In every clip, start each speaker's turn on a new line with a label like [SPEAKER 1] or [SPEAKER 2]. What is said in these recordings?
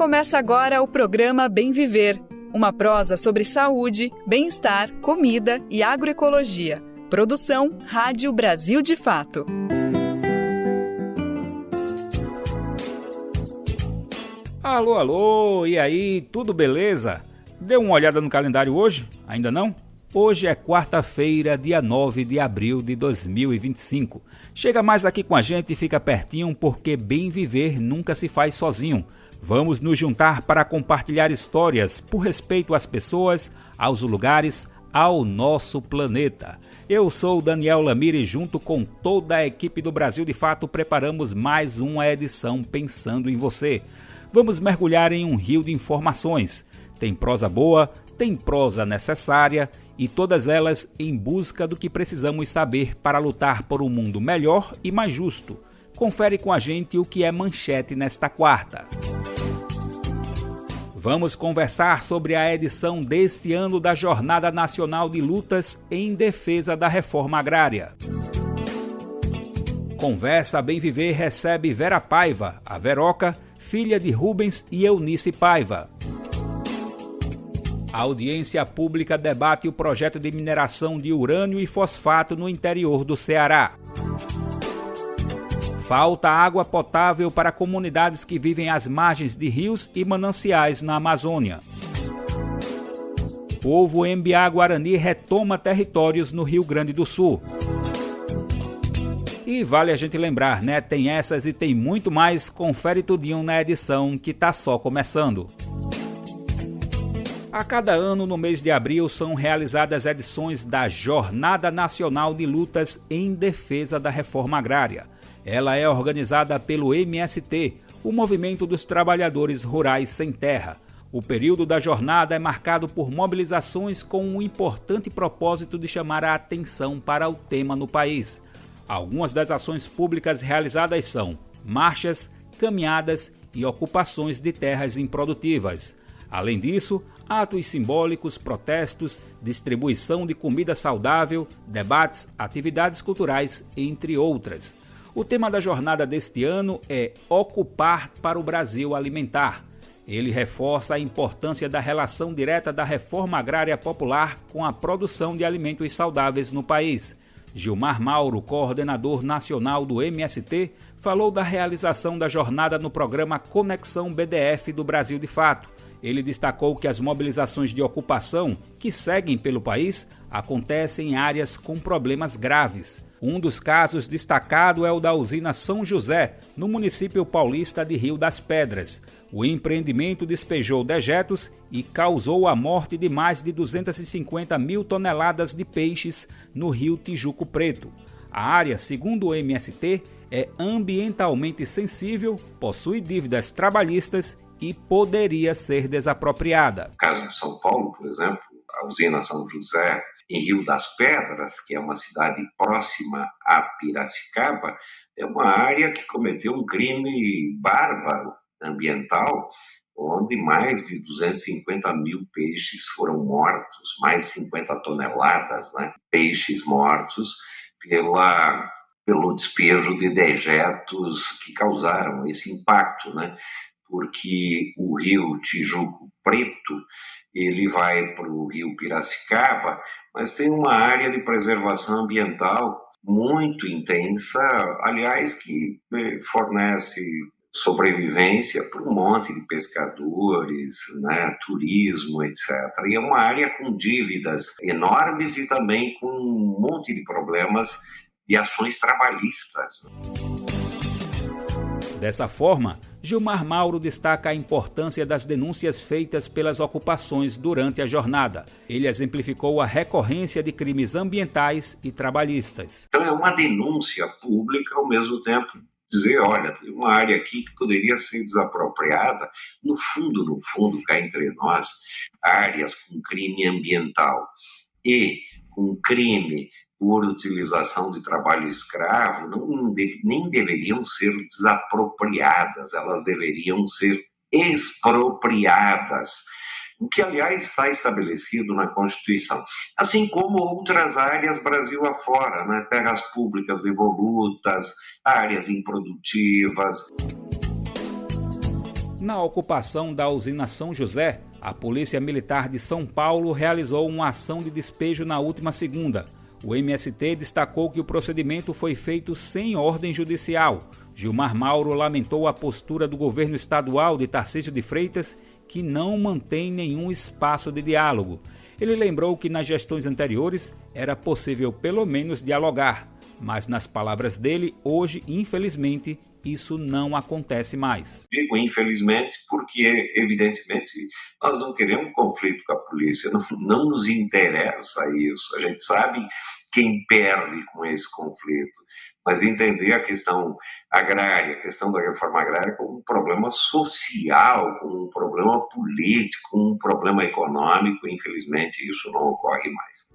[SPEAKER 1] Começa agora o programa Bem Viver, uma prosa sobre saúde, bem-estar, comida e agroecologia. Produção Rádio Brasil de Fato.
[SPEAKER 2] Alô, alô, e aí, tudo beleza? Deu uma olhada no calendário hoje? Ainda não? Hoje é quarta-feira, dia 9 de abril de 2025. Chega mais aqui com a gente e fica pertinho, porque bem viver nunca se faz sozinho. Vamos nos juntar para compartilhar histórias por respeito às pessoas, aos lugares, ao nosso planeta. Eu sou Daniel Lamire e junto com toda a equipe do Brasil de Fato preparamos mais uma edição pensando em você. Vamos mergulhar em um rio de informações. Tem prosa boa, tem prosa necessária e todas elas em busca do que precisamos saber para lutar por um mundo melhor e mais justo. Confere com a gente o que é manchete nesta quarta. Vamos conversar sobre a edição deste ano da Jornada Nacional de Lutas em Defesa da Reforma Agrária. Conversa Bem Viver recebe Vera Paiva, a Veroca, filha de Rubens e Eunice Paiva. A audiência pública debate o projeto de mineração de urânio e fosfato no interior do Ceará. Falta água potável para comunidades que vivem às margens de rios e mananciais na Amazônia. Povo Embiá-Guarani retoma territórios no Rio Grande do Sul. E vale a gente lembrar, né? Tem essas e tem muito mais. Confere tudinho na edição que tá só começando. A cada ano, no mês de abril, são realizadas edições da Jornada Nacional de Lutas em Defesa da Reforma Agrária. Ela é organizada pelo MST, o Movimento dos Trabalhadores Rurais Sem Terra. O período da jornada é marcado por mobilizações com um importante propósito de chamar a atenção para o tema no país. Algumas das ações públicas realizadas são marchas, caminhadas e ocupações de terras improdutivas. Além disso, atos simbólicos, protestos, distribuição de comida saudável, debates, atividades culturais, entre outras. O tema da jornada deste ano é Ocupar para o Brasil Alimentar. Ele reforça a importância da relação direta da reforma agrária popular com a produção de alimentos saudáveis no país. Gilmar Mauro, coordenador nacional do MST, falou da realização da jornada no programa Conexão BDF do Brasil de Fato. Ele destacou que as mobilizações de ocupação que seguem pelo país acontecem em áreas com problemas graves. Um dos casos destacado é o da usina São José, no município paulista de Rio das Pedras. O empreendimento despejou dejetos e causou a morte de mais de 250 mil toneladas de peixes no rio Tijuco Preto. A área, segundo o MST, é ambientalmente sensível, possui dívidas trabalhistas e poderia ser desapropriada.
[SPEAKER 3] No caso de São Paulo, por exemplo, a usina São José, em Rio das Pedras, que é uma cidade próxima a Piracicaba, é uma área que cometeu um crime bárbaro ambiental, onde mais de 250 mil peixes foram mortos, mais de 50 toneladas, peixes mortos pelo despejo de dejetos que causaram esse impacto, porque o rio Tijuco Preto, ele vai para o rio Piracicaba, mas tem uma área de preservação ambiental muito intensa, aliás, que fornece sobrevivência para um monte de pescadores, turismo, etc. E é uma área com dívidas enormes e também com um monte de problemas de ações trabalhistas.
[SPEAKER 2] Dessa forma, Gilmar Mauro destaca a importância das denúncias feitas pelas ocupações durante a jornada. Ele exemplificou a recorrência de crimes ambientais e trabalhistas.
[SPEAKER 3] Então é uma denúncia pública, ao mesmo tempo dizer, olha, tem uma área aqui que poderia ser desapropriada, no fundo, cá entre nós, áreas com crime ambiental e com crime por utilização de trabalho escravo, nem deveriam ser desapropriadas, elas deveriam ser expropriadas, o que, aliás, está estabelecido na Constituição, assim como outras áreas Brasil afora, terras públicas devolutas, áreas improdutivas.
[SPEAKER 2] Na ocupação da usina São José, a Polícia Militar de São Paulo realizou uma ação de despejo na última segunda. O MST destacou que o procedimento foi feito sem ordem judicial. Gilmar Mauro lamentou a postura do governo estadual de Tarcísio de Freitas, que não mantém nenhum espaço de diálogo. Ele lembrou que nas gestões anteriores era possível pelo menos dialogar, mas nas palavras dele, hoje, infelizmente, isso não acontece mais.
[SPEAKER 3] Digo infelizmente porque, evidentemente, nós não queremos conflito com a polícia, não nos interessa isso. A gente sabe quem perde com esse conflito, mas entender a questão agrária, a questão da reforma agrária como um problema social, como um problema político, como um problema econômico, infelizmente isso não ocorre mais.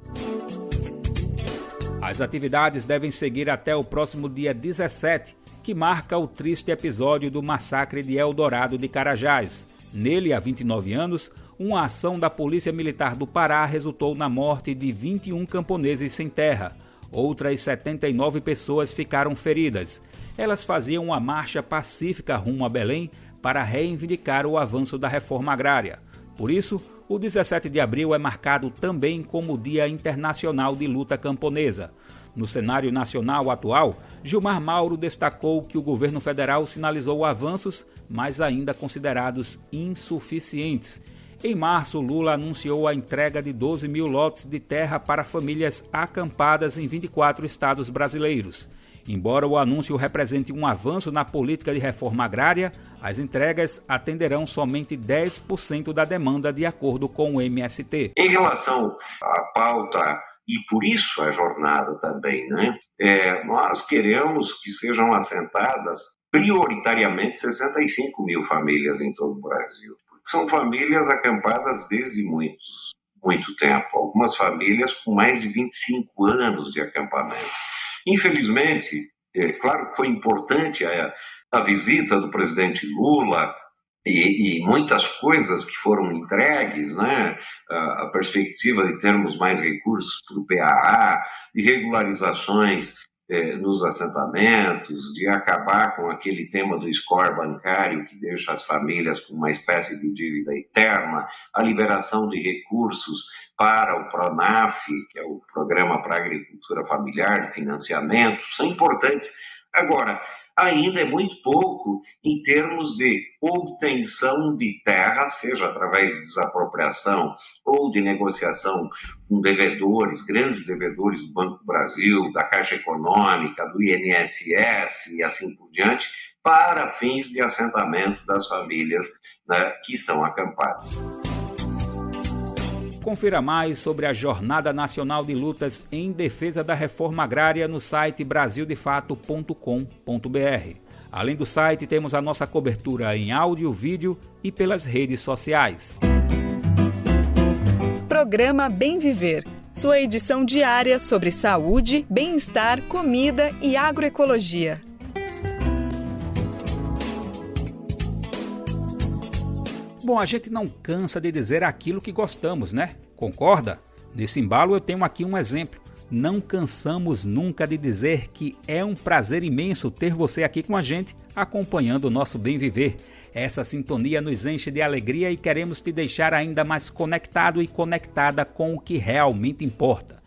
[SPEAKER 2] As atividades devem seguir até o próximo dia 17, que marca o triste episódio do massacre de Eldorado de Carajás. Nele, há 29 anos, uma ação da Polícia Militar do Pará resultou na morte de 21 camponeses sem terra. Outras 79 pessoas ficaram feridas. Elas faziam uma marcha pacífica rumo a Belém para reivindicar o avanço da reforma agrária. Por isso, o 17 de abril é marcado também como Dia Internacional de Luta Camponesa. No cenário nacional atual, Gilmar Mauro destacou que o governo federal sinalizou avanços, mas ainda considerados insuficientes. Em março, Lula anunciou a entrega de 12 mil lotes de terra para famílias acampadas em 24 estados brasileiros. Embora o anúncio represente um avanço na política de reforma agrária, as entregas atenderão somente 10% da demanda, de acordo com o MST.
[SPEAKER 3] Em relação à pauta, e por isso a jornada também, nós queremos que sejam assentadas prioritariamente 65 mil famílias em todo o Brasil. São famílias acampadas desde muito tempo, algumas famílias com mais de 25 anos de acampamento. Infelizmente, claro que foi importante a visita do presidente Lula e muitas coisas que foram entregues, a perspectiva de termos mais recursos para o PAA, de regularizações nos assentamentos, de acabar com aquele tema do score bancário que deixa as famílias com uma espécie de dívida eterna, a liberação de recursos para o PRONAF, que é o Programa para a Agricultura Familiar, de financiamento, são importantes. Agora, ainda é muito pouco em termos de obtenção de terra, seja através de desapropriação ou de negociação com devedores, grandes devedores do Banco do Brasil, da Caixa Econômica, do INSS e assim por diante, para fins de assentamento das famílias que estão acampadas.
[SPEAKER 2] Confira mais sobre a Jornada Nacional de Lutas em Defesa da Reforma Agrária no site brasildefato.com.br. Além do site, temos a nossa cobertura em áudio, vídeo e pelas redes sociais.
[SPEAKER 1] Programa Bem Viver, sua edição diária sobre saúde, bem-estar, comida e agroecologia.
[SPEAKER 2] Bom, a gente não cansa de dizer aquilo que gostamos, né? Concorda? Nesse embalo eu tenho aqui um exemplo. Não cansamos nunca de dizer que é um prazer imenso ter você aqui com a gente, acompanhando o nosso Bem Viver. Essa sintonia nos enche de alegria e queremos te deixar ainda mais conectado e conectada com o que realmente importa.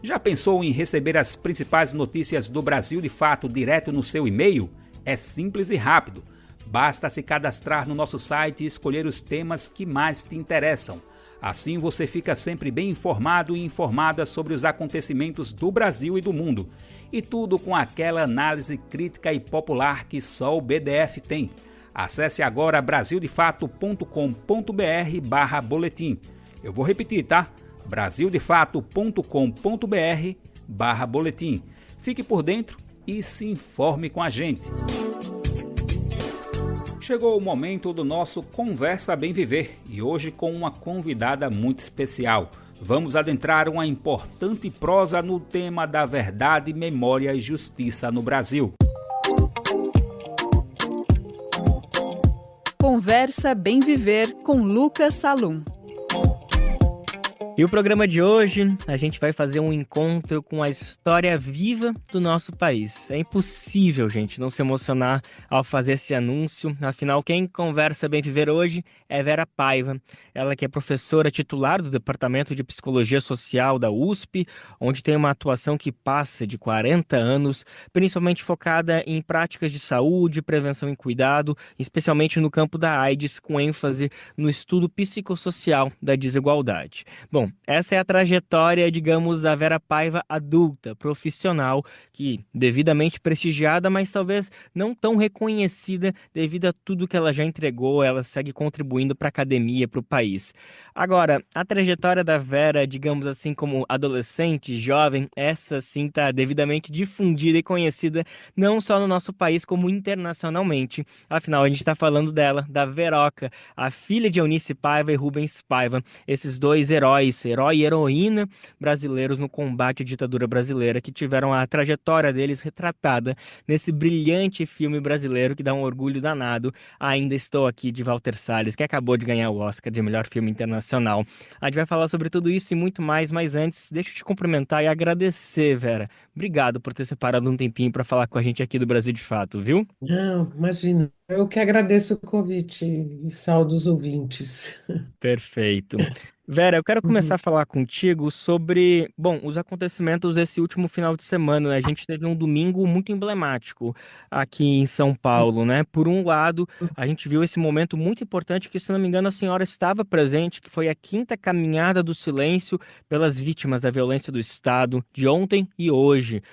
[SPEAKER 2] Já pensou em receber as principais notícias do Brasil de Fato direto no seu e-mail? É simples e rápido. Basta se cadastrar no nosso site e escolher os temas que mais te interessam. Assim você fica sempre bem informado e informada sobre os acontecimentos do Brasil e do mundo. E tudo com aquela análise crítica e popular que só o BDF tem. Acesse agora brasildefato.com.br/boletim. Eu vou repetir, tá? brasildefato.com.br/boletim. Fique por dentro e se informe com a gente. Chegou o momento do nosso Conversa Bem Viver e hoje com uma convidada muito especial. Vamos adentrar uma importante prosa no tema da verdade, memória e justiça no Brasil.
[SPEAKER 1] Conversa Bem Viver com Lucas Salum.
[SPEAKER 4] E o programa de hoje, a gente vai fazer um encontro com a história viva do nosso país. É impossível, gente, não se emocionar ao fazer esse anúncio. Afinal, quem conversa Bem Viver hoje é Vera Paiva. Ela que é professora titular do Departamento de Psicologia Social da USP, onde tem uma atuação que passa de 40 anos, principalmente focada em práticas de saúde, prevenção e cuidado, especialmente no campo da AIDS, com ênfase no estudo psicossocial da desigualdade. Bom, essa é a trajetória, digamos, da Vera Paiva adulta, profissional, que devidamente prestigiada, mas talvez não tão reconhecida devido a tudo que ela já entregou, ela segue contribuindo para a academia, para o país. Agora, a trajetória da Vera, digamos assim, como adolescente, jovem, essa sim está devidamente difundida e conhecida não só no nosso país, como internacionalmente. Afinal, a gente está falando dela, da Veroca, a filha de Eunice Paiva e Rubens Paiva, esses dois heróis, herói e heroína brasileiros no combate à ditadura brasileira, que tiveram a trajetória deles retratada nesse brilhante filme brasileiro que dá um orgulho danado. Ainda Estou Aqui, de Walter Salles, que acabou de ganhar o Oscar de melhor filme internacional. A gente vai falar sobre tudo isso e muito mais, mas antes, deixa eu te cumprimentar e agradecer, Vera. Obrigado por ter separado um tempinho para falar com a gente aqui do Brasil de Fato, viu?
[SPEAKER 5] Não, imagina. Eu que agradeço o convite e saúdo os ouvintes.
[SPEAKER 4] Perfeito. Vera, eu quero começar a
[SPEAKER 5] Uhum.
[SPEAKER 4] falar contigo sobre, bom, os acontecimentos desse último final de semana, né? A gente teve um domingo muito emblemático aqui em São Paulo, né? Por um lado, a gente viu esse momento muito importante que, se não me engano, a senhora estava presente, que foi a quinta caminhada do silêncio pelas vítimas da violência do Estado de ontem e hoje.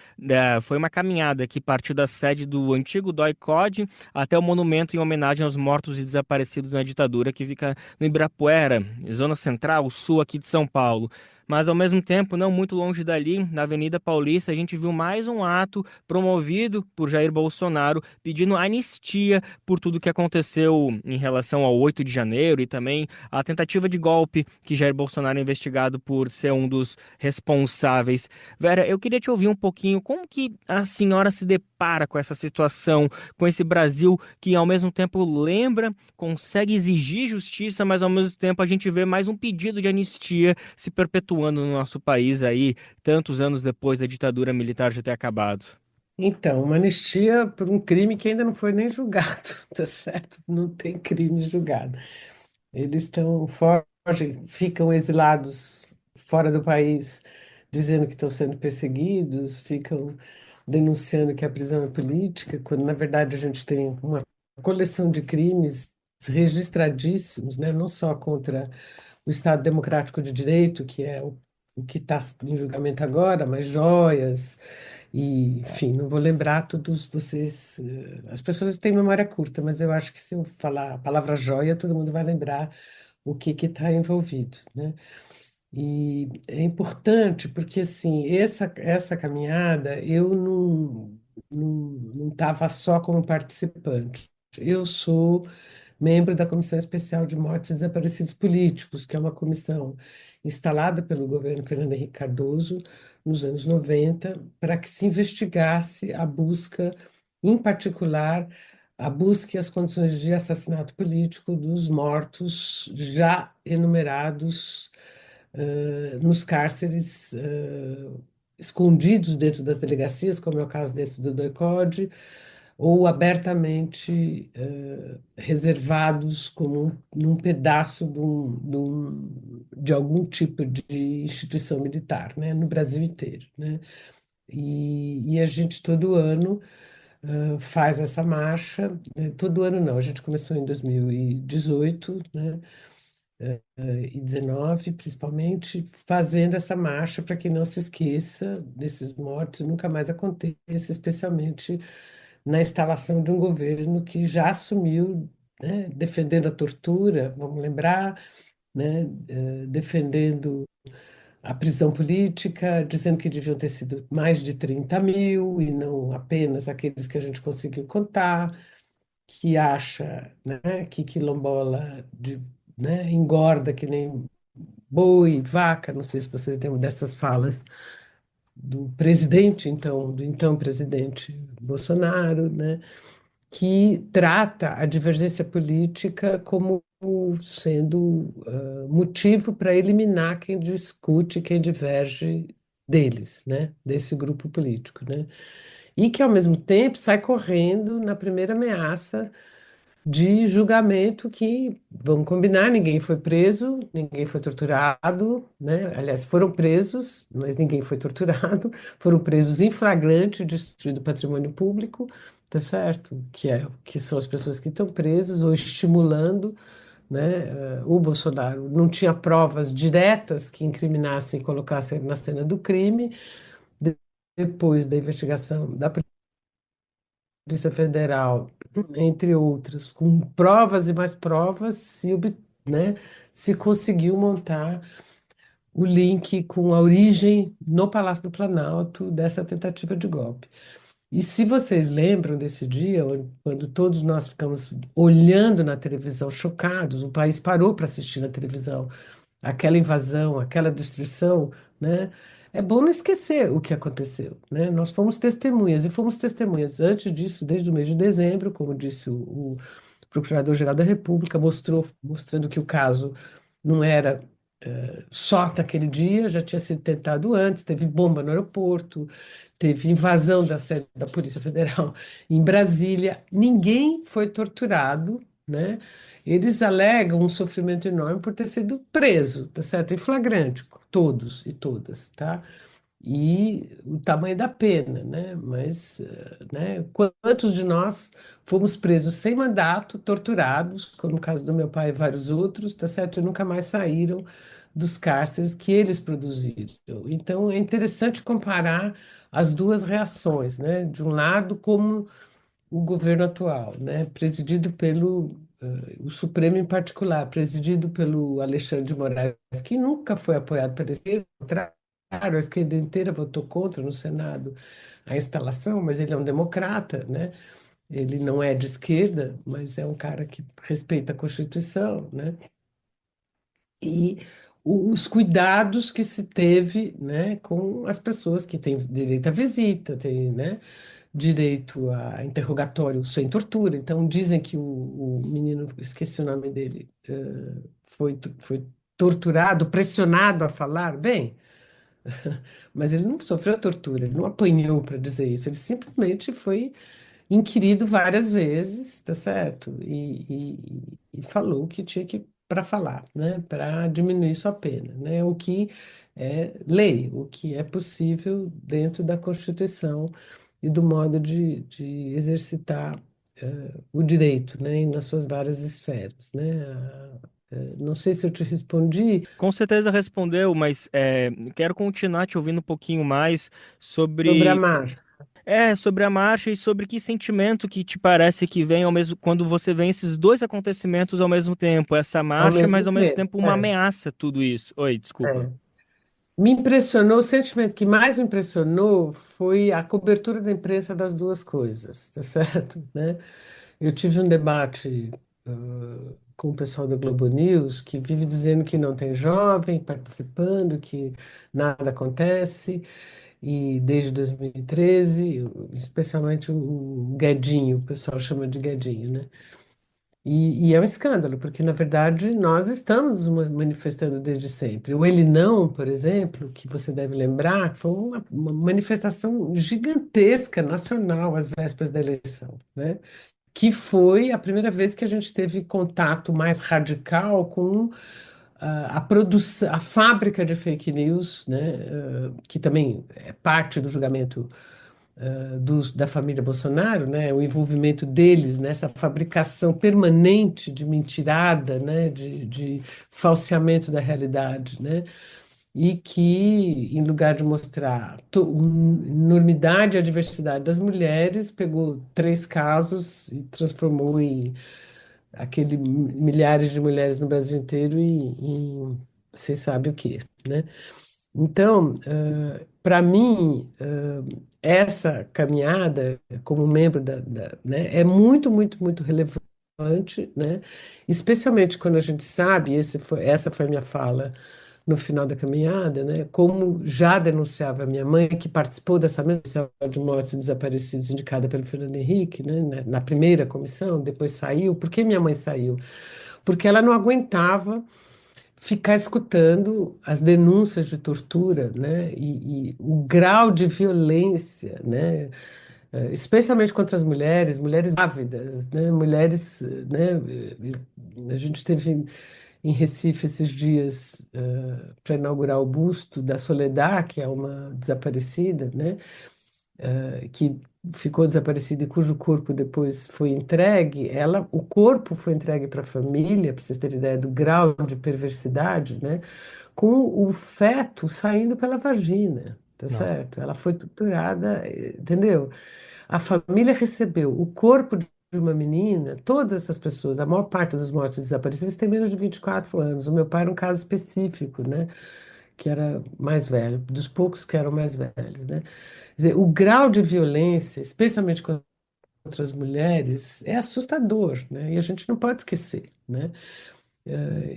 [SPEAKER 4] Foi uma caminhada que partiu da sede do antigo DOI-CODE até o monumento em homenagem aos mortos e desaparecidos na ditadura, que fica no Ibirapuera, zona central, sul aqui de São Paulo. Mas, ao mesmo tempo, não muito longe dali, na Avenida Paulista, a gente viu mais um ato promovido por Jair Bolsonaro, pedindo anistia por tudo que aconteceu em relação ao 8 de janeiro e também a tentativa de golpe que Jair Bolsonaro é investigado por ser um dos responsáveis. Vera, eu queria te ouvir um pouquinho, como que a senhora se depara com essa situação, com esse Brasil que, ao mesmo tempo, lembra, consegue exigir justiça, mas ao mesmo tempo a gente vê mais um pedido de anistia se perpetuando no nosso país aí, tantos anos depois da ditadura militar já ter acabado.
[SPEAKER 5] Então, uma anistia por um crime que ainda não foi nem julgado, tá certo? Não tem crime julgado. Eles fogem, ficam exilados fora do país, dizendo que estão sendo perseguidos, ficam denunciando que a prisão é política, quando na verdade a gente tem uma coleção de crimes registradíssimos, né? Não só contra o Estado Democrático de Direito, que é o que está em julgamento agora, mas joias, e, enfim, não vou lembrar todos vocês. As pessoas têm memória curta, mas eu acho que se eu falar a palavra joia, todo mundo vai lembrar o que está envolvido, né? E é importante porque, assim, essa caminhada eu não estava só como participante. Eu sou membro da Comissão Especial de Mortes e Desaparecidos Políticos, que é uma comissão instalada pelo governo Fernando Henrique Cardoso nos anos 90, para que se investigasse a busca, em particular, a busca e as condições de assassinato político dos mortos já enumerados nos cárceres escondidos dentro das delegacias, como é o caso desse do DOI-CODE, ou abertamente reservados como num pedaço de algum tipo de instituição militar, né, no Brasil inteiro, né? E a gente todo ano faz essa marcha, todo ano não, a gente começou em 2018, né? E 19, principalmente, fazendo essa marcha para que não se esqueça desses mortos e nunca mais aconteça, especialmente na instalação de um governo que já assumiu, né, defendendo a tortura, vamos lembrar, né, defendendo a prisão política, dizendo que deviam ter sido mais de 30 mil e não apenas aqueles que a gente conseguiu contar, que acha, né, que quilombola né, engorda que nem boi, vaca, não sei se vocês lembram dessas falas do presidente, então, do então presidente Bolsonaro, né, que trata a divergência política como sendo motivo para eliminar quem discute, quem diverge deles, né? Desse grupo político, né? E que, ao mesmo tempo, sai correndo na primeira ameaça de julgamento que, vamos combinar, ninguém foi preso, ninguém foi torturado, né? Aliás, foram presos, mas ninguém foi torturado, foram presos em flagrante, destruído patrimônio público, tá certo? Que são as pessoas que estão presas ou estimulando, né? O Bolsonaro não tinha provas diretas que incriminassem e colocassem ele na cena do crime. De- Depois da investigação da Polícia Federal, entre outras, com provas e mais provas, né, se conseguiu montar o link com a origem no Palácio do Planalto dessa tentativa de golpe. E se vocês lembram desse dia, quando todos nós ficamos olhando na televisão, chocados, o país parou para assistir na televisão aquela invasão, aquela destruição, né? É bom não esquecer o que aconteceu, né? Nós fomos testemunhas, e fomos testemunhas antes disso, desde o mês de dezembro, como disse o Procurador-Geral da República, mostrando que o caso não era só naquele dia, já tinha sido tentado antes, teve bomba no aeroporto, teve invasão da sede da Polícia Federal em Brasília, ninguém foi torturado, né? Eles alegam um sofrimento enorme por ter sido preso, tá certo? Em flagrante, todos e todas, tá? E o tamanho da pena, né? Mas, né? Quantos de nós fomos presos sem mandato, torturados, como no caso do meu pai e vários outros, tá certo? E nunca mais saíram dos cárceres que eles produziram. Então, é interessante comparar as duas reações, né? De um lado, como o governo atual, né? Presidido pelo o Supremo em particular, presidido pelo Alexandre de Moraes, que nunca foi apoiado pela esquerda, ao contrário, a esquerda inteira votou contra no Senado a instalação, mas ele é um democrata, né? Ele não é de esquerda, mas é um cara que respeita a Constituição, né? E os cuidados que se teve, né, com as pessoas que têm direito à visita, têm, né, direito a interrogatório sem tortura. Então, dizem que o menino, esqueci o nome dele, foi torturado, pressionado a falar. Bem, mas ele não sofreu tortura, ele não apanhou para dizer isso, ele simplesmente foi inquirido várias vezes, tá certo? E falou o que tinha que para falar, né? Para diminuir sua pena, né? O que é lei, o que é possível dentro da Constituição e do modo de exercitar o direito, né? Nas suas várias esferas, né? Não sei se eu te respondi
[SPEAKER 4] Com certeza respondeu, mas quero continuar te ouvindo um pouquinho mais
[SPEAKER 5] sobre a
[SPEAKER 4] sobre
[SPEAKER 5] marcha.
[SPEAKER 4] sobre a marcha e sobre que sentimento que te parece que vem ao mesmo quando você vê esses dois acontecimentos ao mesmo tempo, essa
[SPEAKER 5] Ao
[SPEAKER 4] marcha, mas
[SPEAKER 5] mesmo
[SPEAKER 4] ao mesmo
[SPEAKER 5] tempo.
[SPEAKER 4] tempo uma ameaça tudo isso. Oi, desculpa.
[SPEAKER 5] É. Me impressionou, o sentimento que mais me impressionou foi a cobertura da imprensa das duas coisas, tá certo? Né? Eu tive um debate com o pessoal da Globo News que vive dizendo que não tem jovem participando, que nada acontece, e desde 2013, especialmente o Guedinho, o pessoal chama de Guedinho, né? E é um escândalo, porque, na verdade, nós estamos manifestando desde sempre. O Ele Não, por exemplo, que você deve lembrar, foi uma manifestação gigantesca, nacional, às vésperas da eleição, né? Que foi a primeira vez que a gente teve contato mais radical com a produção, a fábrica de fake news, né? Que também é parte do julgamento da família Bolsonaro, né, o envolvimento deles nessa fabricação permanente de mentirada, né, de falseamento da realidade, né, e que, em lugar de mostrar enormidade e a diversidade das mulheres, pegou três casos e transformou em milhares de mulheres no Brasil inteiro em você sabe o quê, né? Então, para mim, essa caminhada como membro né, é muito, muito, muito relevante, né? Especialmente quando a gente sabe, essa foi a minha fala no final da caminhada, né? Como já denunciava a minha mãe, que participou dessa mesma comissão de mortes e desaparecidos indicada pelo Fernando Henrique, né? Na primeira comissão, depois saiu. Por que minha mãe saiu? porque ela não aguentava ficar escutando as denúncias de tortura, né, e o grau de violência, né, especialmente contra as mulheres, mulheres grávidas, né, mulheres, né, a gente teve em Recife esses dias para inaugurar o busto da Soledad, que é uma desaparecida, né, que ficou desaparecida e cujo corpo depois foi entregue, o corpo foi entregue para a família, para vocês terem ideia do grau de perversidade, né? Com o feto saindo pela vagina, tá
[SPEAKER 4] Nossa.
[SPEAKER 5] certo? Ela foi torturada, entendeu? A família recebeu o corpo de uma menina, todas essas pessoas, a maior parte dos mortos desaparecidos tem menos de 24 anos. O meu pai era um caso específico, né? Que era mais velho, dos poucos que eram mais velhos, né? Quer dizer, o grau de violência, especialmente contra as mulheres, é assustador, né? E a gente não pode esquecer, né?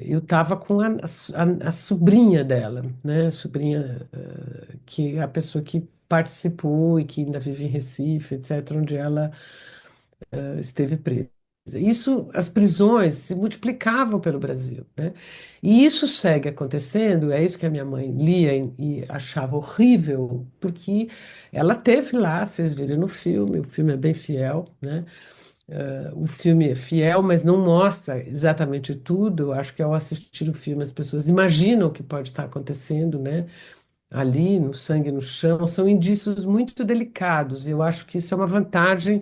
[SPEAKER 5] Eu estava com a sobrinha dela, né? A sobrinha, que é a pessoa que participou e que ainda vive em Recife, etc., onde ela esteve presa. Isso, as prisões se multiplicavam pelo Brasil, né? E isso segue acontecendo, é isso que a minha mãe lia e achava horrível, porque ela teve lá, vocês viram no filme, o filme é bem fiel, né? O filme é fiel, mas não mostra exatamente tudo. Eu acho que ao assistir o filme as pessoas imaginam o que pode estar acontecendo, né? Ali, no sangue no chão, são indícios muito delicados. E eu acho que isso é uma vantagem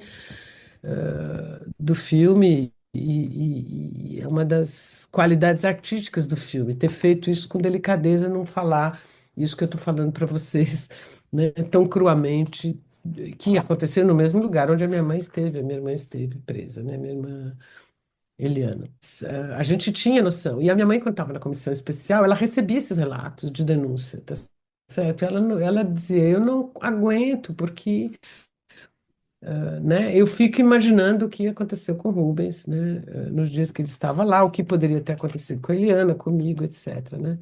[SPEAKER 5] do filme e é uma das qualidades artísticas do filme, ter feito isso com delicadeza, não falar isso que eu estou falando para vocês, né, tão cruamente, que aconteceu no mesmo lugar onde a minha irmã esteve presa, né, minha irmã Eliana. A gente tinha noção, e a minha mãe, quando estava na comissão especial, ela recebia esses relatos de denúncia, tá certo? Ela dizia, eu não aguento, porque né? Eu fico imaginando o que aconteceu com o Rubens, né? Nos dias que ele estava lá, o que poderia ter acontecido com a Eliana, comigo, etc., né?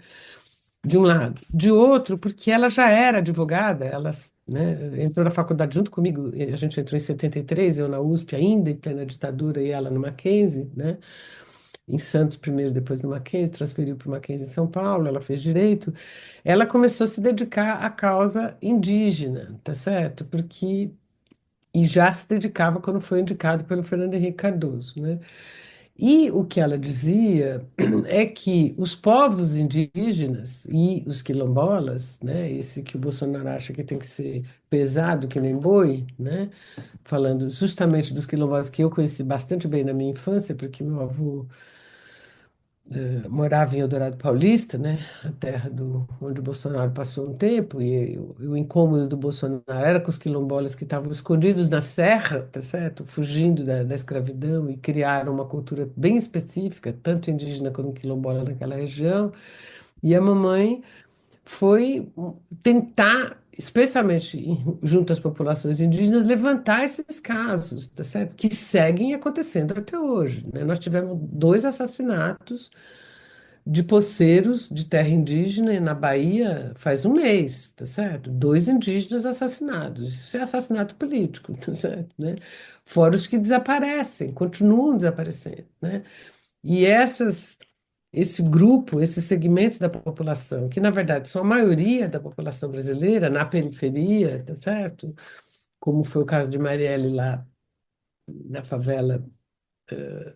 [SPEAKER 5] De um lado. De outro, porque ela já era advogada, ela, né, entrou na faculdade junto comigo, a gente entrou em 73, eu na USP ainda, em plena ditadura, e ela no Mackenzie, né? Em Santos primeiro, depois no Mackenzie, transferiu para o Mackenzie em São Paulo, ela fez direito. Ela começou a se dedicar à causa indígena, tá certo? Porque e já se dedicava quando foi indicado pelo Fernando Henrique Cardoso, né? E o que ela dizia é que os povos indígenas e os quilombolas, né, esse que o Bolsonaro acha que tem que ser pesado que nem boi, né, falando justamente dos quilombolas que eu conheci bastante bem na minha infância, porque meu avô morava em Eldorado Paulista, né, a terra onde o Bolsonaro passou um tempo, e o incômodo do Bolsonaro era com os quilombolas que estavam escondidos na serra, tá certo? Fugindo da escravidão e criaram uma cultura bem específica, tanto indígena quanto quilombola naquela região. E a mamãe foi tentar, especialmente junto às populações indígenas, levantar esses casos, tá certo? Que seguem acontecendo até hoje, né? Nós tivemos 2 assassinatos de poceiros de terra indígena na Bahia faz um mês, tá certo? 2 indígenas assassinados. Isso é assassinato político, tá certo, né? Fora os que desaparecem, continuam desaparecendo, né? E esse grupo, esses segmentos da população, que na verdade são a maioria da população brasileira, na periferia, tá certo? Como foi o caso de Marielle lá na favela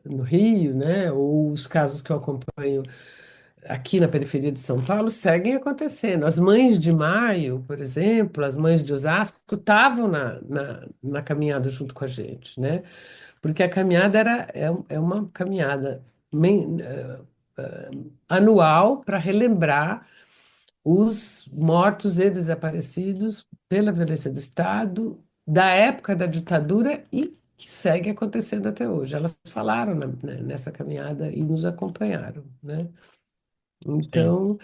[SPEAKER 5] no Rio, né? Ou os casos que eu acompanho aqui na periferia de São Paulo seguem acontecendo. As mães de Maio, por exemplo, as mães de Osasco, estavam na caminhada junto com a gente, né? Porque a caminhada é uma caminhada anual para relembrar os mortos e desaparecidos pela violência do Estado, da época da ditadura e que segue acontecendo até hoje. Elas falaram nessa caminhada e nos acompanharam, né?
[SPEAKER 4] Sim.
[SPEAKER 5] Então,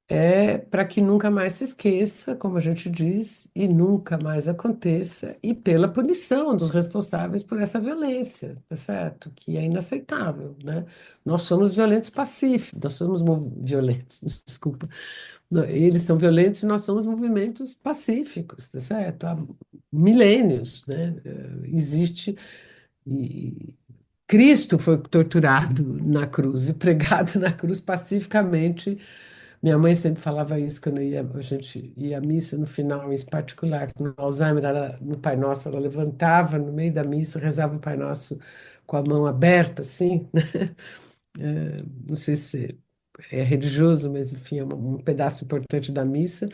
[SPEAKER 5] é para que nunca mais se esqueça, como a gente diz, e nunca mais aconteça, e pela punição dos responsáveis por essa violência, tá certo? Que é inaceitável, né? Nós somos violentos pacíficos, nós somos violentos, desculpa. Eles são violentos e nós somos movimentos pacíficos, tá certo? Há milênios, né? Existe Cristo foi torturado na cruz e pregado na cruz pacificamente. Minha mãe sempre falava isso quando a gente ia à missa no final, em particular, no Alzheimer, no Pai Nosso, ela levantava no meio da missa, rezava o Pai Nosso com a mão aberta, assim, né? Não sei se é religioso, mas enfim, é um pedaço importante da missa.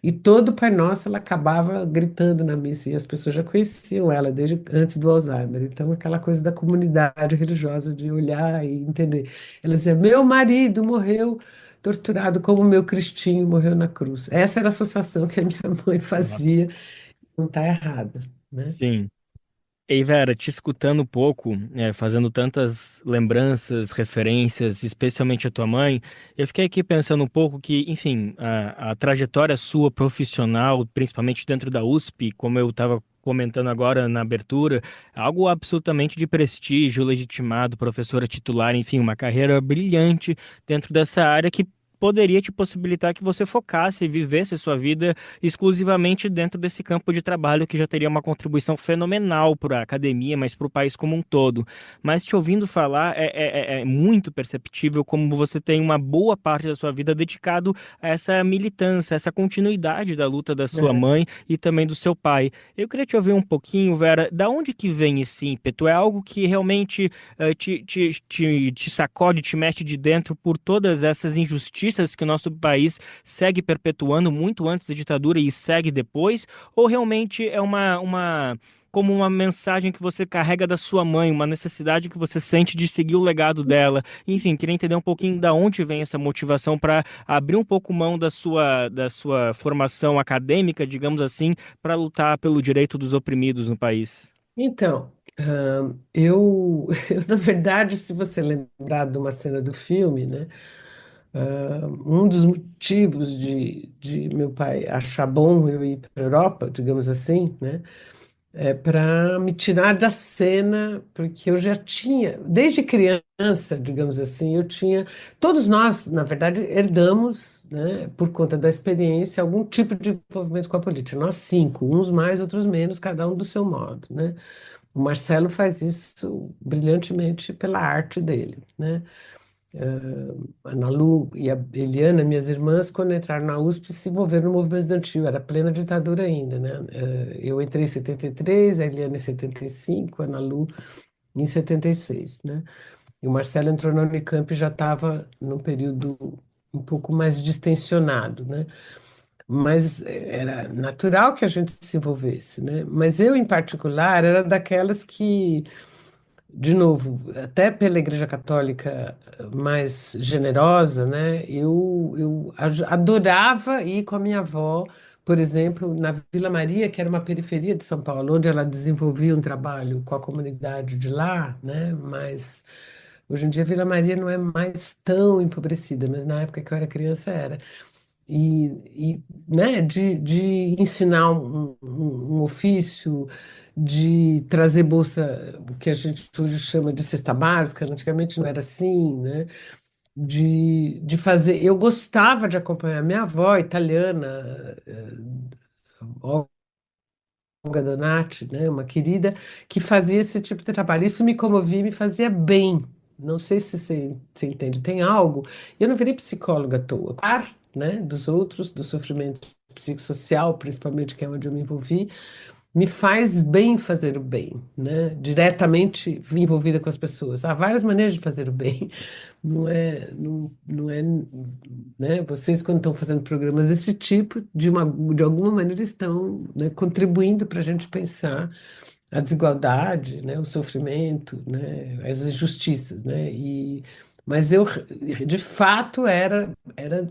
[SPEAKER 5] E todo o Pai Nosso ela acabava gritando na missa, e as pessoas já conheciam ela desde antes do Alzheimer. Então, aquela coisa da comunidade religiosa de olhar e entender. Ela dizia: Meu marido morreu torturado como meu Cristinho morreu na cruz. Essa era a associação que a minha mãe
[SPEAKER 4] Nossa.
[SPEAKER 5] fazia, não está errada, né?
[SPEAKER 4] Sim. Ei, Vera, te escutando um pouco, fazendo tantas lembranças, referências, especialmente a tua mãe, eu fiquei aqui pensando um pouco que, enfim, a trajetória sua profissional, principalmente dentro da USP, como eu estava comentando agora na abertura, algo absolutamente de prestígio, legitimado, professora titular, enfim, uma carreira brilhante dentro dessa área que poderia te possibilitar que você focasse e vivesse a sua vida exclusivamente dentro desse campo de trabalho que já teria uma contribuição fenomenal para a academia, mas para o país como um todo. Mas te ouvindo falar, é muito perceptível como você tem uma boa parte da sua vida dedicado a essa militância, essa continuidade da luta da sua
[SPEAKER 5] É.
[SPEAKER 4] mãe e também do seu pai. Eu queria te ouvir um pouquinho, Vera, da onde que vem esse ímpeto? É algo que realmente te sacode, te mexe de dentro por todas essas injustiças que o nosso país segue perpetuando muito antes da ditadura e segue depois? Ou realmente é como uma mensagem que você carrega da sua mãe, uma necessidade que você sente de seguir o legado dela? Enfim, queria entender um pouquinho da onde vem essa motivação para abrir um pouco mão da sua formação acadêmica, digamos assim, para lutar pelo direito dos oprimidos no país.
[SPEAKER 5] Então, na verdade, se você lembrar de uma cena do filme, né? Um dos motivos de meu pai achar bom eu ir para a Europa, digamos assim, né, é para me tirar da cena, porque eu já tinha, desde criança, digamos assim, eu tinha. Todos nós, na verdade, herdamos, né, por conta da experiência, algum tipo de envolvimento com a política. Nós cinco, uns mais, outros menos, cada um do seu modo, né? O Marcelo faz isso brilhantemente pela arte dele, né? A Ana Lu e a Eliana, minhas irmãs, quando entraram na USP, se envolveram no movimento estudantil, era plena ditadura ainda, né? Eu entrei em 73, a Eliana em 75, a Ana Lu em 76, né? E o Marcelo entrou na Unicamp e já estava num período um pouco mais distensionado, né? Mas era natural que a gente se envolvesse, né? Mas eu, em particular, era daquelas que de novo, até pela Igreja Católica mais generosa, né? Eu adorava ir com a minha avó, por exemplo, na Vila Maria, que era uma periferia de São Paulo, onde ela desenvolvia um trabalho com a comunidade de lá, né? Mas hoje em dia a Vila Maria não é mais tão empobrecida, mas na época que eu era criança era. Né, de ensinar um ofício, de trazer bolsa, o que a gente hoje chama de cesta básica, antigamente não era assim, né? De fazer. Eu gostava de acompanhar minha avó italiana, Olga Donati, né, uma querida, que fazia esse tipo de trabalho. Isso me comovia e me fazia bem. Não sei se você entende. Tem algo. Eu não virei psicóloga à toa. Né, dos outros, do sofrimento psicossocial, principalmente, que é onde eu me envolvi, me faz bem fazer o bem, né? Diretamente envolvida com as pessoas. Há várias maneiras de fazer o bem. Não é, né? Vocês, quando estão fazendo programas desse tipo, de alguma maneira estão, né, contribuindo para a gente pensar a desigualdade, né, o sofrimento, né, as injustiças, né? Mas eu, de fato, era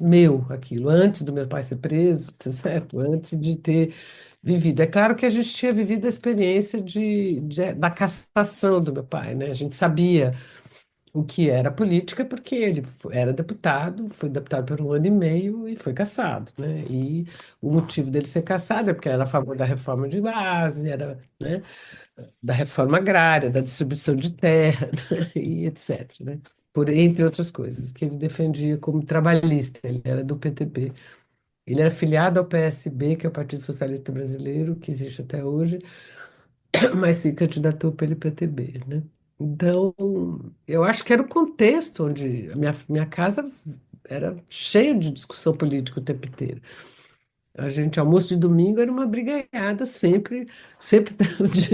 [SPEAKER 5] meu aquilo, antes do meu pai ser preso, tá certo? Antes de ter vivido. É claro que a gente tinha vivido a experiência da cassação do meu pai, né? A gente sabia o que era política, porque ele era deputado, foi deputado por um ano e meio e foi cassado, né? E o motivo dele ser cassado é porque era a favor da reforma de base, era, né, da reforma agrária, da distribuição de terra, né, e etc, né? Entre outras coisas, que ele defendia como trabalhista, ele era do PTB. Ele era filiado ao PSB, que é o Partido Socialista Brasileiro, que existe até hoje, mas se candidatou pelo PTB, né? Então, eu acho que era o contexto onde a minha casa era cheia de discussão política o tempo inteiro. A gente, almoço de domingo era uma brigaiada sempre, sempre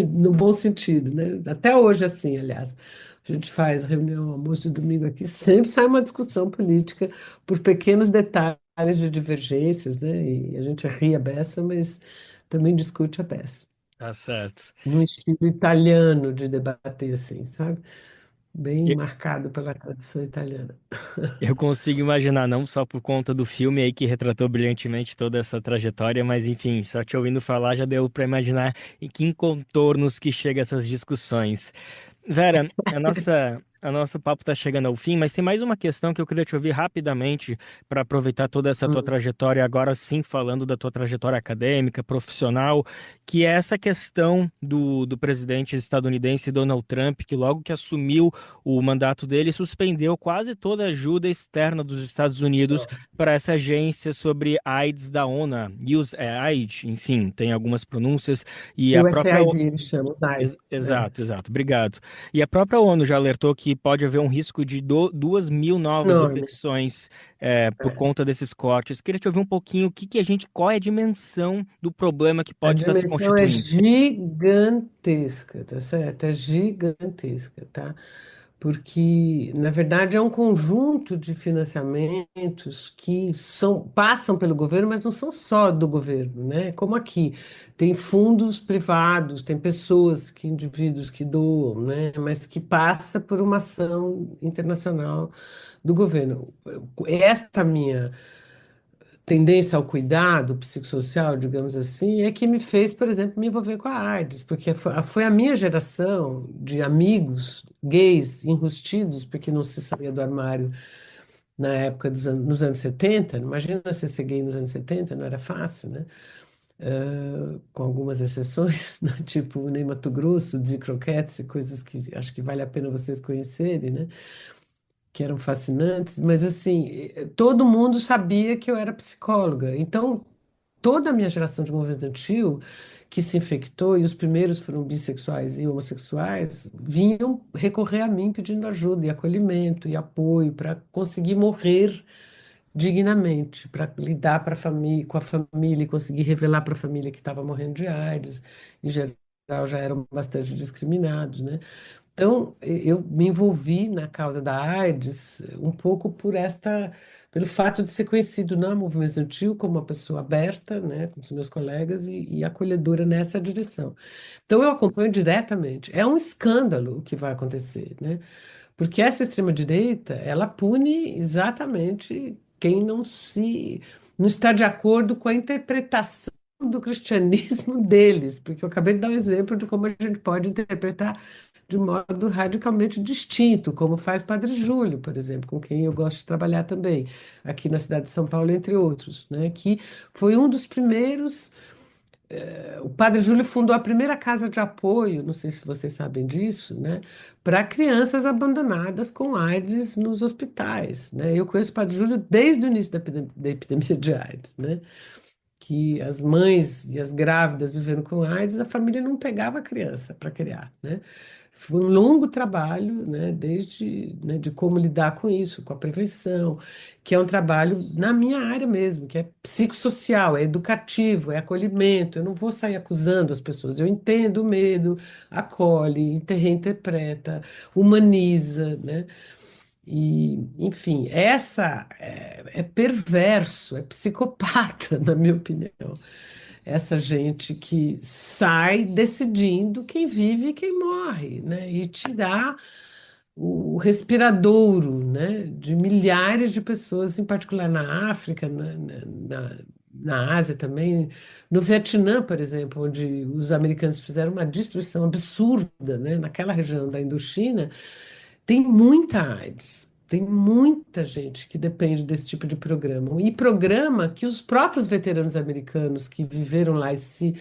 [SPEAKER 5] no bom sentido, né? Até hoje, assim, aliás. A gente faz reunião, almoço de domingo aqui, sempre sai uma discussão política por pequenos detalhes de divergências, né? E a gente ri a beça, mas também discute a beça.
[SPEAKER 4] Tá certo.
[SPEAKER 5] Num estilo italiano de debater, assim, sabe? Bem marcado pela tradição italiana.
[SPEAKER 4] Eu consigo imaginar, não só por conta do filme aí que retratou brilhantemente toda essa trajetória, mas enfim, só te ouvindo falar já deu para imaginar em que contornos que chega essas discussões. Vera, a nosso papo está chegando ao fim, mas tem mais uma questão que eu queria te ouvir rapidamente para aproveitar toda essa tua
[SPEAKER 5] Hum.
[SPEAKER 4] trajetória, agora sim falando da tua trajetória acadêmica, profissional, que é essa questão do presidente estadunidense Donald Trump, que logo que assumiu o mandato dele, suspendeu quase toda a ajuda externa dos Estados Unidos para essa agência sobre AIDS da ONU, USAID, enfim, tem algumas pronúncias, e a própria
[SPEAKER 5] USAID, eles chamam, USAID. É.
[SPEAKER 4] Exato, exato. Obrigado. E a própria ONU já alertou que pode haver um risco de 2.000 novas
[SPEAKER 5] Enorme.
[SPEAKER 4] infecções por
[SPEAKER 5] É.
[SPEAKER 4] conta desses cortes. Queria te ouvir um pouquinho o que que a gente, qual é a dimensão do problema que
[SPEAKER 5] A
[SPEAKER 4] pode estar se
[SPEAKER 5] dimensão é
[SPEAKER 4] constituindo.
[SPEAKER 5] gigantesca, tá certo? É gigantesca, tá? Porque, na verdade, é um conjunto de financiamentos que passam pelo governo, mas não são só do governo, né? Como aqui, tem fundos privados, tem pessoas, indivíduos que doam, né? Mas que passa por uma ação internacional do governo. Esta minha tendência ao cuidado psicossocial, digamos assim, é que me fez, por exemplo, me envolver com a AIDS, porque foi a minha geração de amigos gays enrustidos, porque não se saía do armário na época nos anos 70. Imagina você ser gay nos anos 70, não era fácil, né? Com algumas exceções, né? Tipo Ney Matogrosso, Dizzy Croquettes e coisas que acho que vale a pena vocês conhecerem, né? Que eram fascinantes, mas assim, todo mundo sabia que eu era psicóloga. Então, toda a minha geração de movimento estudantil que se infectou, e os primeiros foram bissexuais e homossexuais, vinham recorrer a mim pedindo ajuda e acolhimento e apoio para conseguir morrer dignamente, para lidar com a família e conseguir revelar para a família que estava morrendo de AIDS. Em geral, já eram bastante discriminados, né? Então, eu me envolvi na causa da AIDS um pouco pelo fato de ser conhecido na movimento estudantil como uma pessoa aberta, né, com os meus colegas e acolhedora nessa direção. Então, eu acompanho diretamente. É um escândalo o que vai acontecer, né? Porque essa extrema-direita, ela pune exatamente quem não está de acordo com a interpretação do cristianismo deles, porque eu acabei de dar um exemplo de como a gente pode interpretar de modo radicalmente distinto, como faz Padre Júlio, por exemplo, com quem eu gosto de trabalhar também, aqui na cidade de São Paulo, entre outros, né? Que foi um dos primeiros. O Padre Júlio fundou a primeira casa de apoio, não sei se vocês sabem disso, né? Para crianças abandonadas com AIDS nos hospitais, né? Eu conheço o Padre Júlio desde o início da epidemia de AIDS, né? Que as mães e as grávidas vivendo com AIDS, a família não pegava a criança para criar, né? Foi um longo trabalho, né, desde, né, de como lidar com isso, com a prevenção, que é um trabalho na minha área mesmo, que é psicossocial, é educativo, é acolhimento. Eu não vou sair acusando as pessoas, eu entendo o medo, acolhe, reinterpreta, humaniza, né? E, enfim, é perverso, é psicopata, na minha opinião. Essa gente que sai decidindo quem vive e quem morre, né? E tirar o respiradouro, né? De milhares de pessoas, em particular na África, na Ásia também, no Vietnã, por exemplo, onde os americanos fizeram uma destruição absurda, né? Naquela região da Indochina tem muita AIDS, tem muita gente que depende desse tipo de programa. E programa que os próprios veteranos americanos que viveram lá e se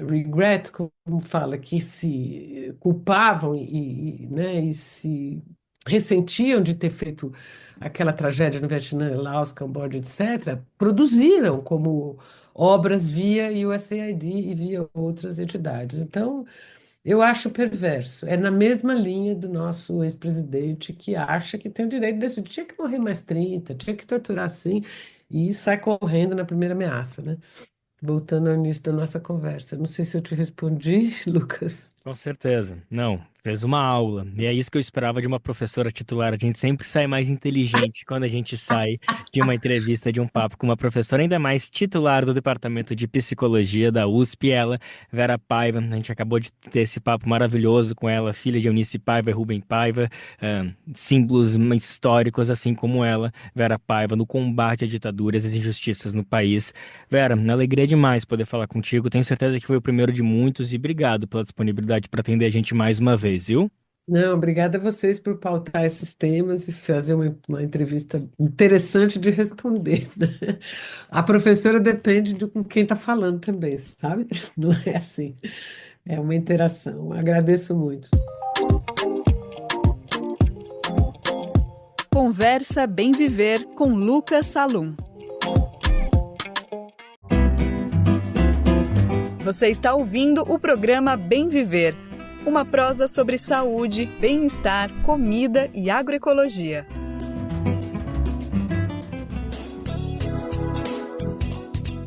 [SPEAKER 5] regret, como fala, que se culpavam né, e se ressentiam de ter feito aquela tragédia no Vietnã, Laos, Camboja, etc., produziram como obras via USAID e via outras entidades. Então, Eu acho perverso. É na mesma linha do nosso ex-presidente que acha que tem o direito de decidir. Tinha que morrer mais 30, tinha que torturar assim, e sai correndo na primeira ameaça, né? Voltando ao início da nossa conversa. Não sei se eu te respondi, Lucas.
[SPEAKER 4] Com certeza. Não, fez uma aula. E é isso que eu esperava de uma professora titular. A gente sempre sai mais inteligente quando a gente sai de uma entrevista, de um papo com uma professora, ainda mais titular do Departamento de Psicologia da USP, ela, Vera Paiva. A gente acabou de ter esse papo maravilhoso com ela, filha de Eunice Paiva e Rubem Paiva, símbolos históricos, assim como ela, Vera Paiva, no combate à ditadura e às injustiças no país. Vera, uma alegria demais poder falar contigo. Tenho certeza que foi o primeiro de muitos e obrigado pela disponibilidade para atender a gente mais uma vez, viu?
[SPEAKER 5] Não, obrigada a vocês por pautar esses temas e fazer uma entrevista interessante de responder, né? A professora depende de com quem está falando também, sabe? Não é assim. É uma interação. Agradeço muito.
[SPEAKER 1] Conversa Bem Viver com Lucas Salum. Você está ouvindo o programa Bem Viver, uma prosa sobre saúde, bem-estar, comida e agroecologia.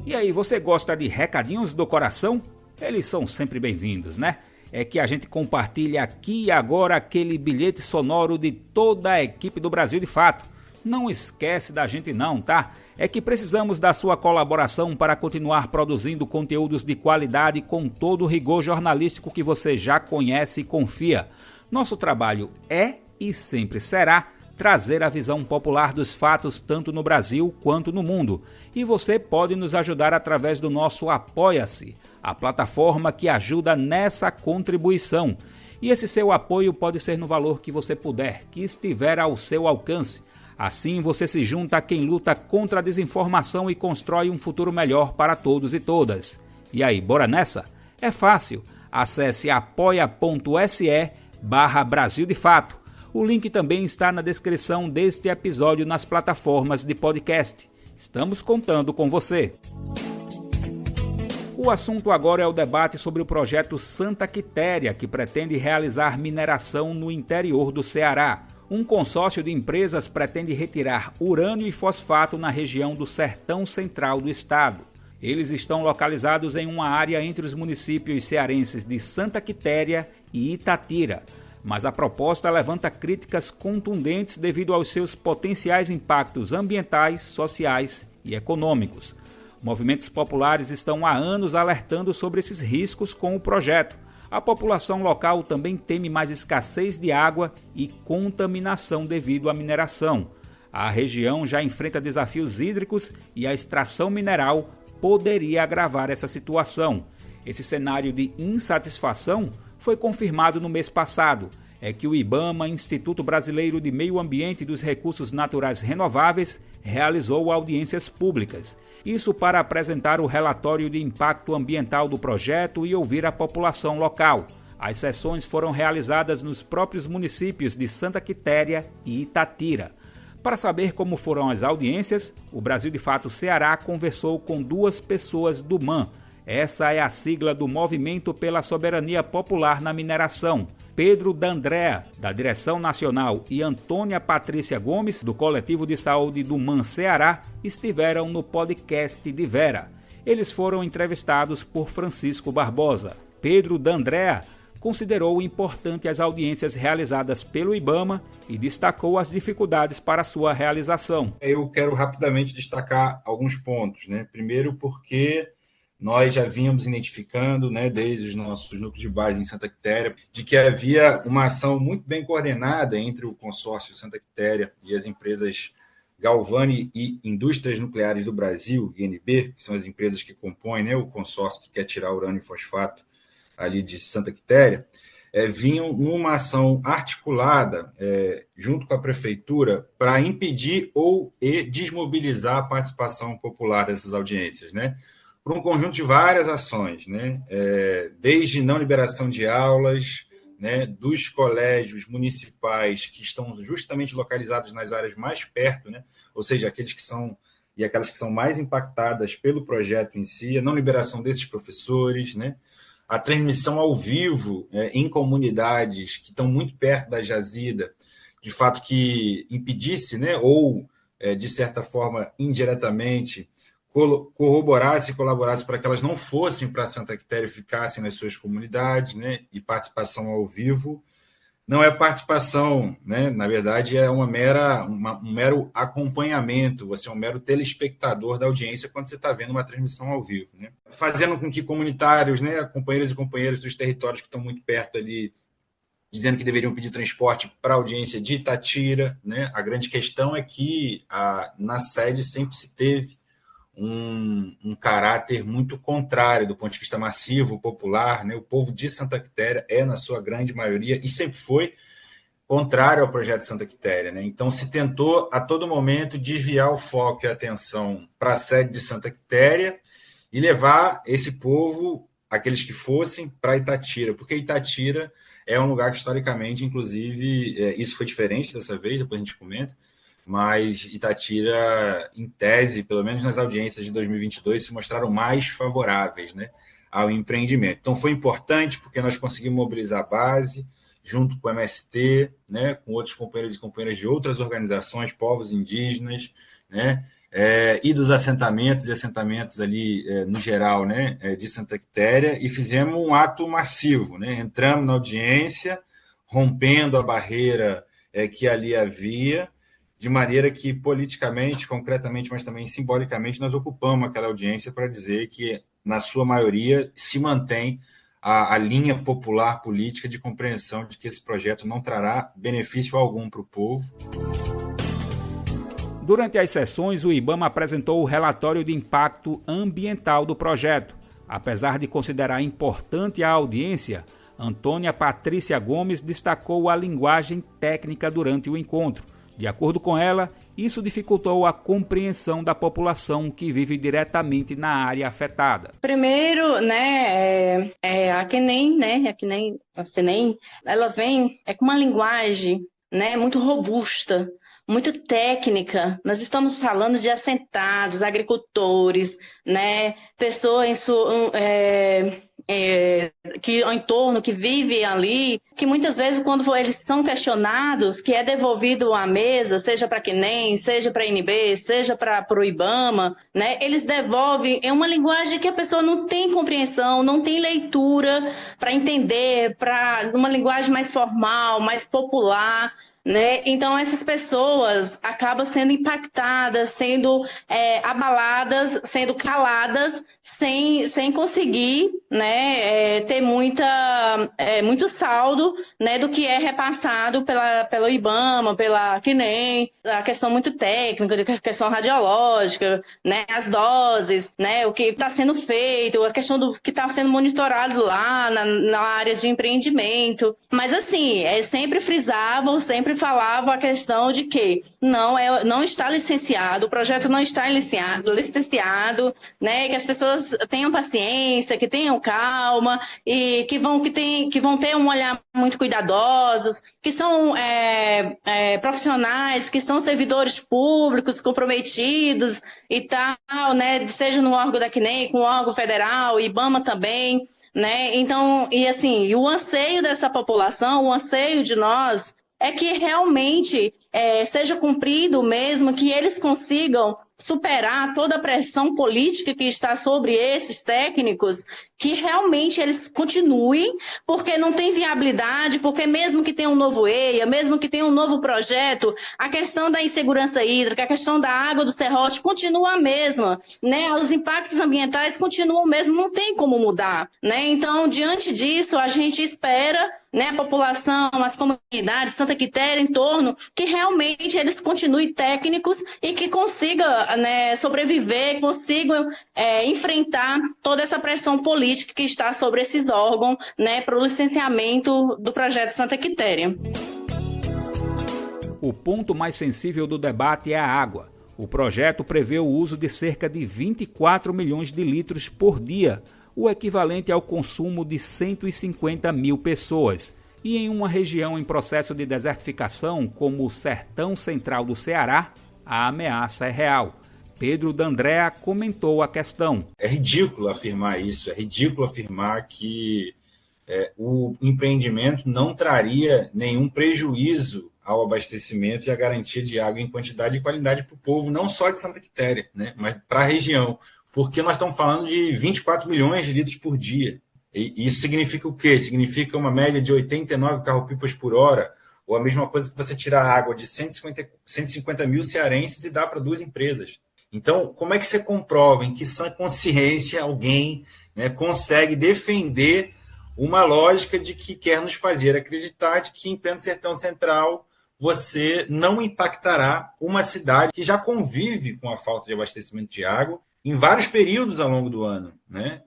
[SPEAKER 2] E aí, você gosta de recadinhos do coração? Eles são sempre bem-vindos, né? É que a gente compartilha aqui e agora aquele bilhete sonoro de toda a equipe do Brasil de Fato. Não esquece da gente não, tá? É que precisamos da sua colaboração para continuar produzindo conteúdos de qualidade com todo o rigor jornalístico que você já conhece e confia. Nosso trabalho é e sempre será trazer a visão popular dos fatos tanto no Brasil quanto no mundo. E você pode nos ajudar através do nosso Apoia-se, a plataforma que ajuda nessa contribuição. E esse seu apoio pode ser no valor que você puder, que estiver ao seu alcance. Assim você se junta a quem luta contra a desinformação e constrói um futuro melhor para todos e todas. E aí, bora nessa? É fácil. Acesse apoia.se/Brasil de Fato. O link também está na descrição deste episódio nas plataformas de podcast. Estamos contando com você. O assunto agora é o debate sobre o projeto Santa Quitéria, que pretende realizar mineração no interior do Ceará. Um consórcio de empresas pretende retirar urânio e fosfato na região do Sertão Central do estado. Eles estão localizados em uma área entre os municípios cearenses de Santa Quitéria e Itatira. Mas a proposta levanta críticas contundentes devido aos seus potenciais impactos ambientais, sociais e econômicos. Movimentos populares estão há anos alertando sobre esses riscos com o projeto. A população local também teme mais escassez de água e contaminação devido à mineração. A região já enfrenta desafios hídricos e a extração mineral poderia agravar essa situação. Esse cenário de insatisfação foi confirmado no mês passado. É que o IBAMA, Instituto Brasileiro de Meio Ambiente e dos Recursos Naturais Renováveis, realizou audiências públicas. Isso para apresentar o relatório de impacto ambiental do projeto e ouvir a população local. As sessões foram realizadas nos próprios municípios de Santa Quitéria e Itatira. Para saber como foram as audiências, o Brasil de Fato Ceará conversou com duas pessoas do MAN. Essa é a sigla do Movimento pela Soberania Popular na Mineração. Pedro D'Andrea, da Direção Nacional, e Antônia Patrícia Gomes, do Coletivo de Saúde do MAN Ceará, estiveram no podcast de Vera. Eles foram entrevistados por Francisco Barbosa. Pedro D'Andrea considerou importante as audiências realizadas pelo IBAMA e destacou as dificuldades para sua realização.
[SPEAKER 6] Eu quero rapidamente destacar alguns pontos, né? Primeiro porque nós já vínhamos identificando, né, desde os nossos núcleos de base em Santa Quitéria, de que havia uma ação muito bem coordenada entre o consórcio Santa Quitéria e as empresas Galvani e Indústrias Nucleares do Brasil, INB, que são as empresas que compõem, né, o consórcio que quer tirar urânio e fosfato ali de Santa Quitéria, vinham numa ação articulada junto com a prefeitura para impedir ou desmobilizar a participação popular dessas audiências, né? Por um conjunto de várias ações, né? Desde não liberação de aulas, né, dos colégios municipais que estão justamente localizados nas áreas mais perto, né? Ou seja, aqueles que são e aquelas que são mais impactadas pelo projeto em si, a não liberação desses professores, né? a transmissão ao vivo em comunidades que estão muito perto da jazida, de fato que impedisse, né, ou, de certa forma, indiretamente, corroborasse e colaborasse para que elas não fossem para Santa Quitéria e ficassem nas suas comunidades, né, e participação ao vivo não é participação, né? Na verdade, é um mero acompanhamento, você é um mero telespectador da audiência quando você está vendo uma transmissão ao vivo, né? Fazendo com que comunitários, né, companheiros e companheiras dos territórios que estão muito perto ali, dizendo que deveriam pedir transporte para a audiência de Itatira, né? A grande questão é que na sede sempre se teve um caráter muito contrário do ponto de vista massivo, popular, né? O povo de Santa Quitéria é, na sua grande maioria, e sempre foi contrário ao projeto Santa Quitéria, né? Então se tentou a todo momento desviar o foco e a atenção para a sede de Santa Quitéria e levar esse povo, aqueles que fossem, para Itatira, porque Itatira é um lugar que historicamente, inclusive, isso foi diferente dessa vez, depois a gente comenta, mas Itatira, em tese, pelo menos nas audiências de 2022, se mostraram mais favoráveis, né, ao empreendimento. Então foi importante porque nós conseguimos mobilizar a base, junto com o MST, né, com outros companheiros e companheiras de outras organizações, povos indígenas, né, e dos assentamentos e assentamentos ali, no geral, né, de Santa Quitéria, e fizemos um ato massivo, né, entramos na audiência, rompendo a barreira que ali havia, de maneira que politicamente, concretamente, mas também simbolicamente, nós ocupamos aquela audiência para dizer que, na sua maioria, se mantém a linha popular política de compreensão de que esse projeto não trará benefício algum para o povo.
[SPEAKER 2] Durante as sessões, o IBAMA apresentou o relatório de impacto ambiental do projeto. Apesar de considerar importante a audiência, Antônia Patrícia Gomes destacou a linguagem técnica durante o encontro. De acordo com ela, isso dificultou a compreensão da população que vive diretamente na área afetada.
[SPEAKER 7] Primeiro, né, a CNEM, né, a CNEM, ela vem com uma linguagem, né, muito robusta, muito técnica. Nós estamos falando de assentados, agricultores, né, pessoas que ao entorno, que vivem ali, que muitas vezes quando eles são questionados, que é devolvido à mesa, seja para a CNEM, seja para a INB, seja para o IBAMA, né, eles devolvem em uma linguagem que a pessoa não tem compreensão, não tem leitura para entender, para uma linguagem mais formal, mais popular, né? Então essas pessoas acabam sendo impactadas, sendo abaladas, sendo caladas, sem conseguir, né, ter muito saldo, né, do que é repassado pelo IBAMA, pela CNEM, a questão muito técnica, a questão radiológica, né, as doses, né, o que está sendo feito, a questão do que está sendo monitorado lá na área de empreendimento. Mas assim, sempre frisavam, sempre falava a questão de que não está licenciado, o projeto não está licenciado, né, que as pessoas tenham paciência, que tenham calma e que vão ter um olhar muito cuidadosos, que são profissionais, que são servidores públicos comprometidos e tal, né, seja no órgão da CNEM, com o órgão federal, IBAMA também, né, então, e assim, o anseio dessa população, o anseio de nós, é que realmente seja cumprido mesmo, que eles consigam superar toda a pressão política que está sobre esses técnicos, que realmente eles continuem, porque não tem viabilidade, porque mesmo que tenha um novo EIA, mesmo que tenha um novo projeto, a questão da insegurança hídrica, a questão da água do serrote continua a mesma, né? Os impactos ambientais continuam o mesmo, não tem como mudar, né? Então, diante disso, a gente espera, né, a população, as comunidades, Santa Quitéria, em torno, que realmente eles continuem técnicos e que consigam, né, sobreviver, consigam enfrentar toda essa pressão política que está sobre esses órgãos, né, para o licenciamento do projeto Santa Quitéria.
[SPEAKER 2] O ponto mais sensível do debate é a água. O projeto prevê o uso de cerca de 24 milhões de litros por dia, o equivalente ao consumo de 150 mil pessoas. E em uma região em processo de desertificação, como o sertão central do Ceará, a ameaça é real. Pedro D'Andrea comentou a questão.
[SPEAKER 6] É ridículo afirmar isso, é ridículo afirmar que o empreendimento não traria nenhum prejuízo ao abastecimento e à garantia de água em quantidade e qualidade para o povo, não só de Santa Quitéria, né, mas para a região. Porque nós estamos falando de 24 milhões de litros por dia. E isso significa o quê? Significa uma média de 89 carro-pipas por hora, ou a mesma coisa que você tirar água de 150 mil cearenses e dá para 2 empresas. Então, como é que você comprova em que sã consciência alguém, né, consegue defender uma lógica de que quer nos fazer acreditar de que em pleno Sertão Central você não impactará uma cidade que já convive com a falta de abastecimento de água em vários períodos ao longo do ano, né?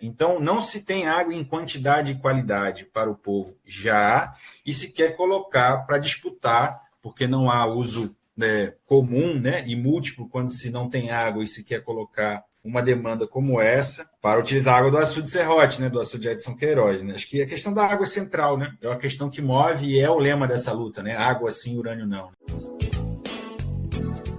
[SPEAKER 6] Então, não se tem água em quantidade e qualidade para o povo já, e se quer colocar para disputar, porque não há uso comum, né, e múltiplo quando se não tem água e se quer colocar uma demanda como essa para utilizar a água do açude Serrote, né, do açude Edson Queiroz. Né? Acho que a questão da água é central, né? É uma questão que move e é o lema dessa luta, né? Água sim, urânio não.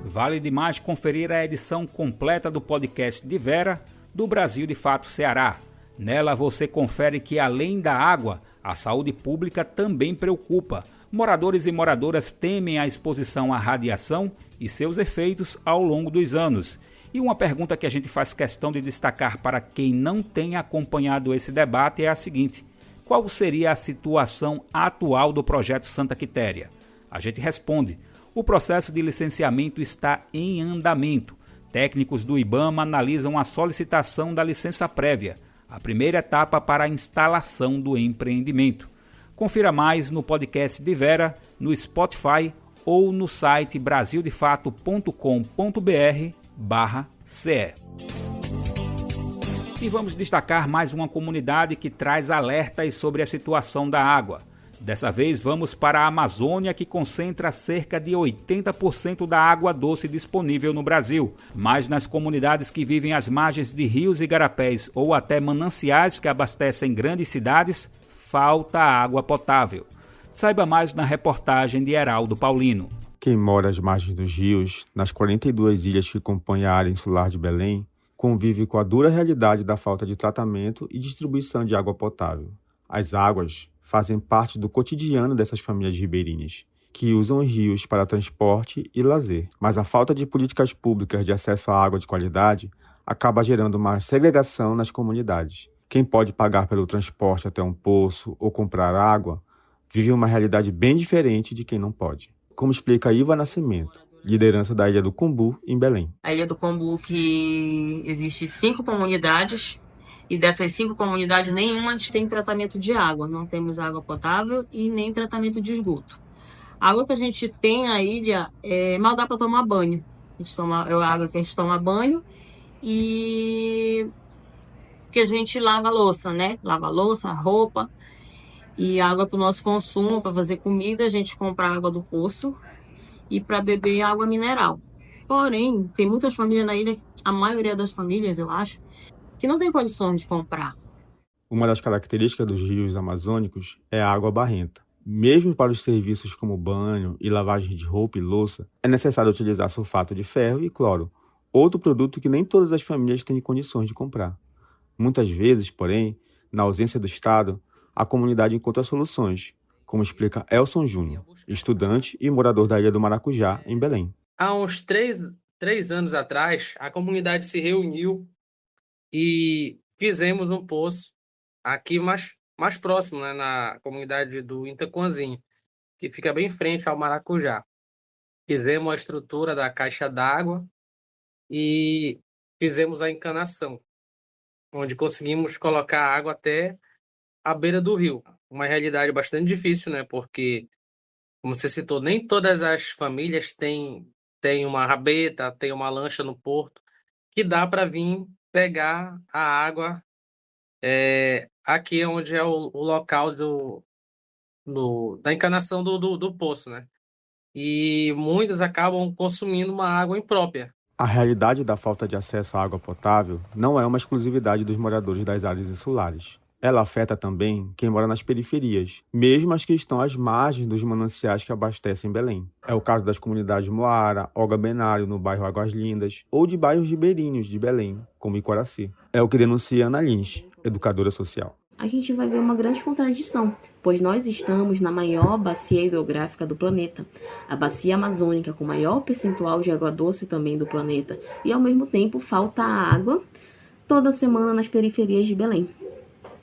[SPEAKER 2] Vale demais conferir a edição completa do podcast de Vera, do Brasil de Fato Ceará. Nela você confere que, além da água, a saúde pública também preocupa. Moradores e moradoras temem a exposição à radiação e seus efeitos ao longo dos anos. E uma pergunta que a gente faz questão de destacar para quem não tem acompanhado esse debate é a seguinte: qual seria a situação atual do projeto Santa Quitéria? A gente responde: o processo de licenciamento está em andamento. Técnicos do IBAMA analisam a solicitação da licença prévia, a primeira etapa para a instalação do empreendimento. Confira mais no podcast de Vera, no Spotify ou no site brasildefato.com.br/CE. E vamos destacar mais uma comunidade que traz alertas sobre a situação da água. Dessa vez vamos para a Amazônia, que concentra cerca de 80% da água doce disponível no Brasil. Mas nas comunidades que vivem às margens de rios e garapés ou até mananciais que abastecem grandes cidades, falta água potável. Saiba mais na reportagem de Heraldo Paulino.
[SPEAKER 8] Quem mora às margens dos rios, nas 42 ilhas que compõem a área insular de Belém, convive com a dura realidade da falta de tratamento e distribuição de água potável. As águas fazem parte do cotidiano dessas famílias ribeirinhas, que usam os rios para transporte e lazer. Mas a falta de políticas públicas de acesso à água de qualidade acaba gerando uma segregação nas comunidades. Quem pode pagar pelo transporte até um poço ou comprar água, vive uma realidade bem diferente de quem não pode. Como explica Iva Nascimento, liderança da Ilha do Combu, em Belém.
[SPEAKER 9] A Ilha do Combu, que existe 5 comunidades, e dessas 5 comunidades, nenhuma tem tratamento de água. Não temos água potável e nem tratamento de esgoto. A água que a gente tem na ilha, mal dá para tomar banho. É a água que a gente toma banho e que a gente lava a louça, né? Lava a louça, a roupa e água para o nosso consumo, para fazer comida. A gente compra água do poço e para beber água mineral. Porém, tem muitas famílias na ilha, a maioria das famílias, eu acho, que não tem condições de comprar.
[SPEAKER 8] Uma das características dos rios amazônicos é a água barrenta. Mesmo para os serviços como banho e lavagem de roupa e louça, é necessário utilizar sulfato de ferro e cloro, outro produto que nem todas as famílias têm condições de comprar. Muitas vezes, porém, na ausência do Estado, a comunidade encontra soluções, como explica Elson Júnior, estudante e morador da Ilha do Maracujá, em Belém.
[SPEAKER 10] Há uns 3 anos atrás, a comunidade se reuniu e fizemos um poço aqui mais próximo, né, na comunidade do Itaquanzinho, que fica bem em frente ao Maracujá. Fizemos a estrutura da caixa d'água e fizemos a encanação, onde conseguimos colocar água até a beira do rio. Uma realidade bastante difícil, né, porque, como você citou, nem todas as famílias têm uma rabeta, tem uma lancha no porto, que dá para vir pegar a água aqui onde é o local da encanação do poço, né? E muitas acabam consumindo uma água imprópria.
[SPEAKER 8] A realidade da falta de acesso à água potável não é uma exclusividade dos moradores das áreas insulares. Ela afeta também quem mora nas periferias, mesmo as que estão às margens dos mananciais que abastecem Belém. É o caso das comunidades Moara, Olga Benário, no bairro Águas Lindas, ou de bairros ribeirinhos de Belém, como Icoraci. É o que denuncia Ana Lins, educadora social.
[SPEAKER 11] A gente vai ver uma grande contradição, pois nós estamos na maior bacia hidrográfica do planeta, a bacia amazônica com maior percentual de água doce também do planeta, e ao mesmo tempo falta água toda semana nas periferias de Belém.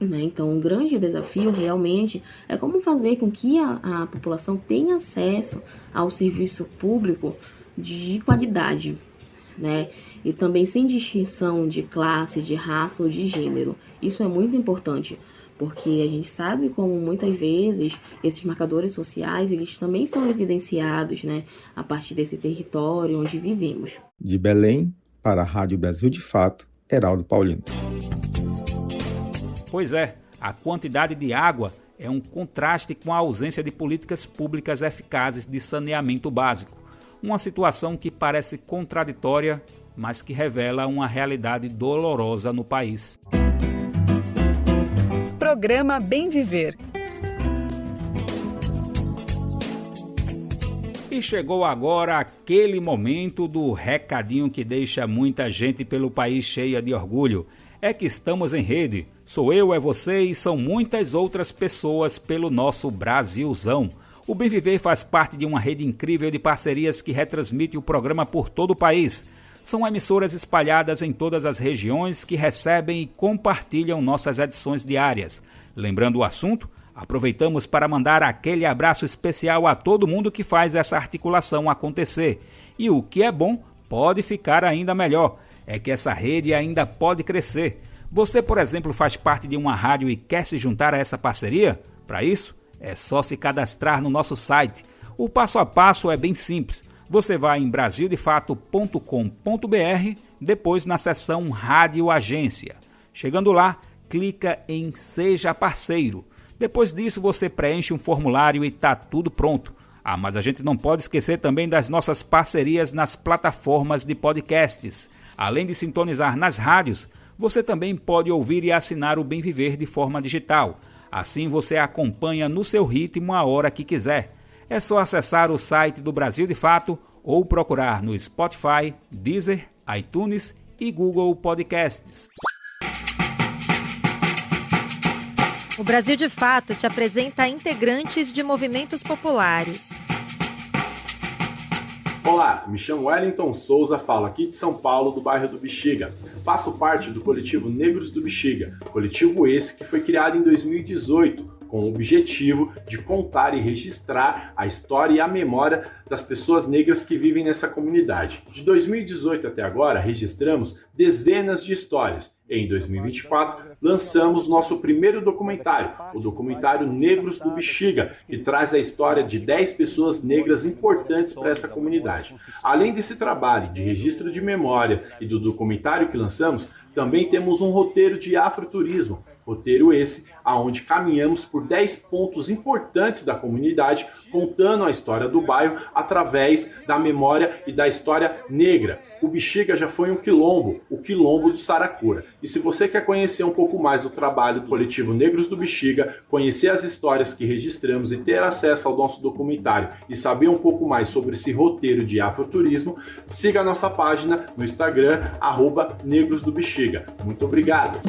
[SPEAKER 11] Então, um grande desafio realmente é como fazer com que a população tenha acesso ao serviço público de qualidade, e também sem distinção de classe, de raça ou de gênero. Isso é muito importante, porque a gente sabe como muitas vezes esses marcadores sociais eles também são evidenciados a partir desse território onde vivemos.
[SPEAKER 8] De Belém, para a Rádio Brasil de Fato, Heraldo Paulino.
[SPEAKER 2] Pois é, a quantidade de água é um contraste com a ausência de políticas públicas eficazes de saneamento básico. Uma situação que parece contraditória, mas que revela uma realidade dolorosa no país.
[SPEAKER 1] Programa Bem Viver.
[SPEAKER 2] E chegou agora aquele momento do recadinho que deixa muita gente pelo país cheia de orgulho. É que estamos em rede. Sou eu, é você e são muitas outras pessoas pelo nosso Brasilzão. O Bem Viver faz parte de uma rede incrível de parcerias que retransmite o programa por todo o país. São emissoras espalhadas em todas as regiões que recebem e compartilham nossas edições diárias. Lembrando o assunto, aproveitamos para mandar aquele abraço especial a todo mundo que faz essa articulação acontecer. E o que é bom pode ficar ainda melhor. É que essa rede ainda pode crescer. Você, por exemplo, faz parte de uma rádio e quer se juntar a essa parceria? Para isso, é só se cadastrar no nosso site. O passo a passo é bem simples. Você vai em brasildefato.com.br, depois na seção Rádio Agência. Chegando lá, clica em Seja Parceiro. Depois disso, você preenche um formulário e está tudo pronto. Mas a gente não pode esquecer também das nossas parcerias nas plataformas de podcasts. Além de sintonizar nas rádios, você também pode ouvir e assinar o Bem Viver de forma digital. Assim você acompanha no seu ritmo a hora que quiser. É só acessar o site do Brasil de Fato ou procurar no Spotify, Deezer, iTunes e Google Podcasts.
[SPEAKER 12] O Brasil de Fato te apresenta integrantes de movimentos populares.
[SPEAKER 13] Olá, me chamo Wellington Souza, falo aqui de São Paulo, do bairro do Bexiga. Faço parte do coletivo Negros do Bexiga, coletivo esse que foi criado em 2018, com o objetivo de contar e registrar a história e a memória das pessoas negras que vivem nessa comunidade. De 2018 até agora, registramos dezenas de histórias. Em 2024, lançamos nosso primeiro documentário, o documentário Negros do Bexiga, que traz a história de 10 pessoas negras importantes para essa comunidade. Além desse trabalho de registro de memória e do documentário que lançamos, também temos um roteiro de afroturismo, roteiro esse aonde caminhamos por 10 pontos importantes da comunidade, contando a história do bairro através da memória e da história negra. O Bexiga já foi um quilombo, o quilombo do Saracura. E se você quer conhecer um pouco mais do trabalho do coletivo Negros do Bexiga, conhecer as histórias que registramos e ter acesso ao nosso documentário e saber um pouco mais sobre esse roteiro de afroturismo, siga a nossa página no Instagram, @Negros do Bexiga. Muito obrigado!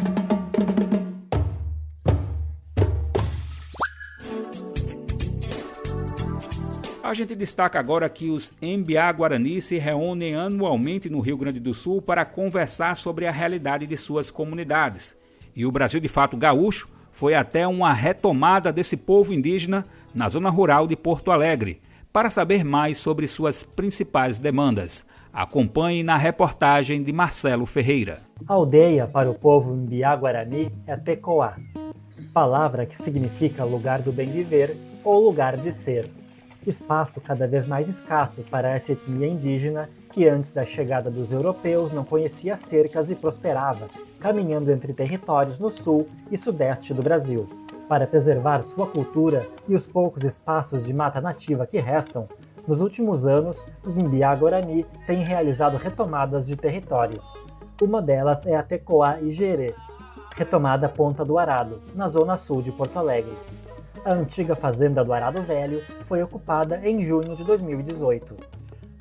[SPEAKER 2] A gente destaca agora que os Mbiá-Guarani se reúnem anualmente no Rio Grande do Sul para conversar sobre a realidade de suas comunidades. E o Brasil de Fato Gaúcho foi até uma retomada desse povo indígena na zona rural de Porto Alegre, para saber mais sobre suas principais demandas. Acompanhe na reportagem de Marcelo Ferreira.
[SPEAKER 14] A aldeia para o povo Mbiá-Guarani é Tecoá, palavra que significa lugar do bem viver ou lugar de ser. Espaço cada vez mais escasso para essa etnia indígena que antes da chegada dos europeus não conhecia cercas e prosperava, caminhando entre territórios no sul e sudeste do Brasil. Para preservar sua cultura e os poucos espaços de mata nativa que restam, nos últimos anos, os Mbiá-Guarani têm realizado retomadas de território. Uma delas é a Tecoá Igerê. retomada a Ponta do Arado, na zona sul de Porto Alegre. A antiga fazenda do Arado Velho foi ocupada em junho de 2018.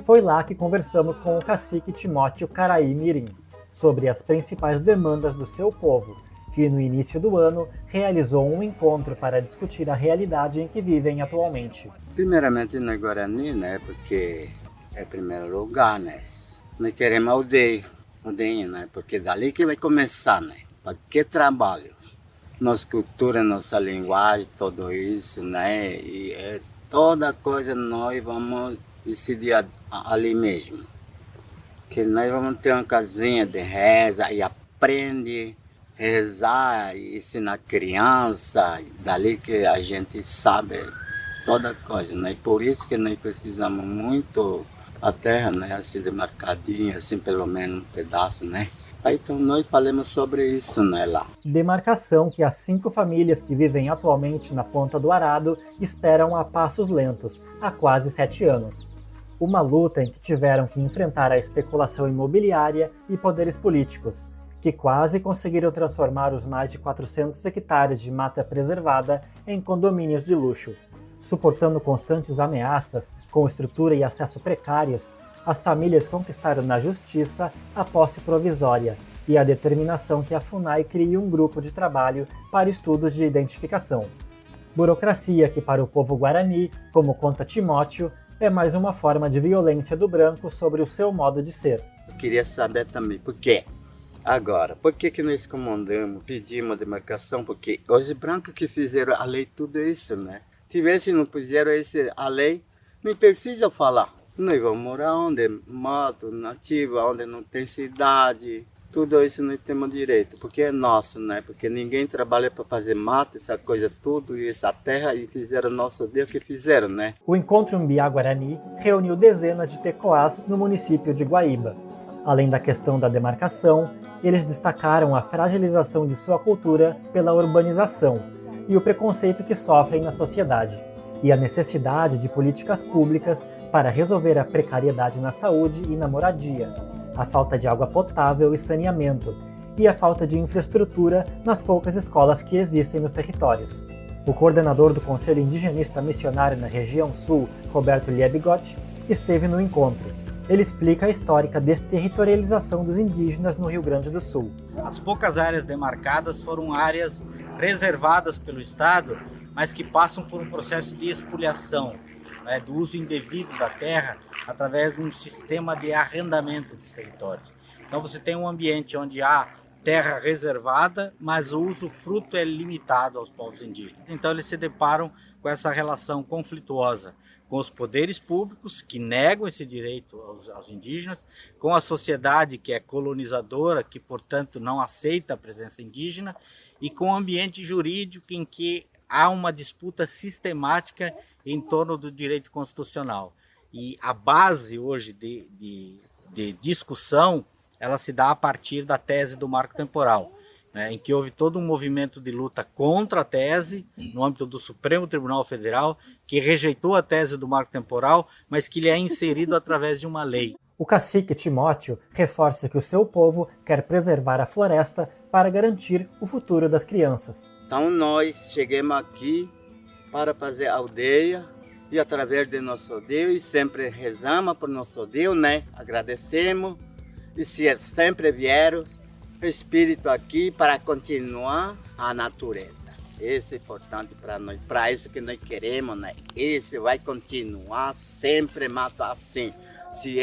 [SPEAKER 14] Foi lá que conversamos com o cacique Timóteo Caraí Mirim sobre as principais demandas do seu povo, que no início do ano realizou um encontro para discutir a realidade em que vivem atualmente.
[SPEAKER 15] Primeiramente no Guarani, né, porque é primeiro lugar, né, nós queremos aldeia, né, porque dali que vai começar, né, para que trabalho, nossa cultura, nossa linguagem, tudo isso, né, e toda coisa nós vamos decidir ali mesmo, que nós vamos ter uma casinha de reza e aprende rezar e ensinar criança, dali que a gente sabe toda coisa, né? Por isso que nós precisamos muito a terra, né? Assim demarcadinha, assim pelo menos um pedaço, né? Então nós falamos sobre isso, né, lá.
[SPEAKER 14] Demarcação que as 5 famílias que vivem atualmente na Ponta do Arado esperam a passos lentos, há quase 7 anos. Uma luta em que tiveram que enfrentar a especulação imobiliária e poderes políticos, que quase conseguiram transformar os mais de 400 hectares de mata preservada em condomínios de luxo. Suportando constantes ameaças, com estrutura e acesso precários, as famílias conquistaram na justiça a posse provisória e a determinação que a FUNAI crie um grupo de trabalho para estudos de identificação. Burocracia que para o povo guarani, como conta Timóteo, é mais uma forma de violência do branco sobre o seu modo de ser.
[SPEAKER 15] Eu queria saber também por quê. Agora, por que nós comandamos, pedimos a demarcação? Porque os brancos que fizeram a lei, tudo isso, né? Tivesse não fizeram a lei, nem precisa falar. Nós vamos morar onde? Mato, nativo, onde não tem cidade. Tudo isso nós temos direito, porque é nosso, né? Porque ninguém trabalha para fazer mato, essa coisa tudo, e essa terra, e fizeram nosso Deus que fizeram, né?
[SPEAKER 14] O Encontro Mbiá-Guarani reuniu dezenas de tecoás no município de Guaíba. Além da questão da demarcação, eles destacaram a fragilização de sua cultura pela urbanização e o preconceito que sofrem na sociedade, e a necessidade de políticas públicas para resolver a precariedade na saúde e na moradia, a falta de água potável e saneamento, e a falta de infraestrutura nas poucas escolas que existem nos territórios. O coordenador do Conselho Indigenista Missionário na região sul, Roberto Liebigot, esteve no encontro. Ele explica a histórica desterritorialização dos indígenas no Rio Grande do Sul.
[SPEAKER 16] As poucas áreas demarcadas foram áreas preservadas pelo Estado, mas que passam por um processo de expoliação, né, do uso indevido da terra através de um sistema de arrendamento dos territórios. Então você tem um ambiente onde há terra reservada, mas o usufruto é limitado aos povos indígenas. Então eles se deparam com essa relação conflituosa com os poderes públicos, que negam esse direito aos indígenas, com a sociedade que é colonizadora, que, portanto, não aceita a presença indígena, e com o ambiente jurídico em que há uma disputa sistemática em torno do direito constitucional. E a base hoje de discussão, ela se dá a partir da tese do marco temporal, né, em que houve todo um movimento de luta contra a tese, no âmbito do Supremo Tribunal Federal, que rejeitou a tese do marco temporal, mas que ele é inserido através de uma lei.
[SPEAKER 14] O cacique Timóteo reforça que o seu povo quer preservar a floresta para garantir o futuro das crianças.
[SPEAKER 15] Então nós chegamos aqui para fazer aldeia, e através de nosso Deus, sempre rezamos por nosso Deus, né? Agradecemos, e se sempre vieram espírito aqui para continuar a natureza. Isso é importante para nós, para isso que nós queremos, né? Isso vai continuar sempre mato assim. Se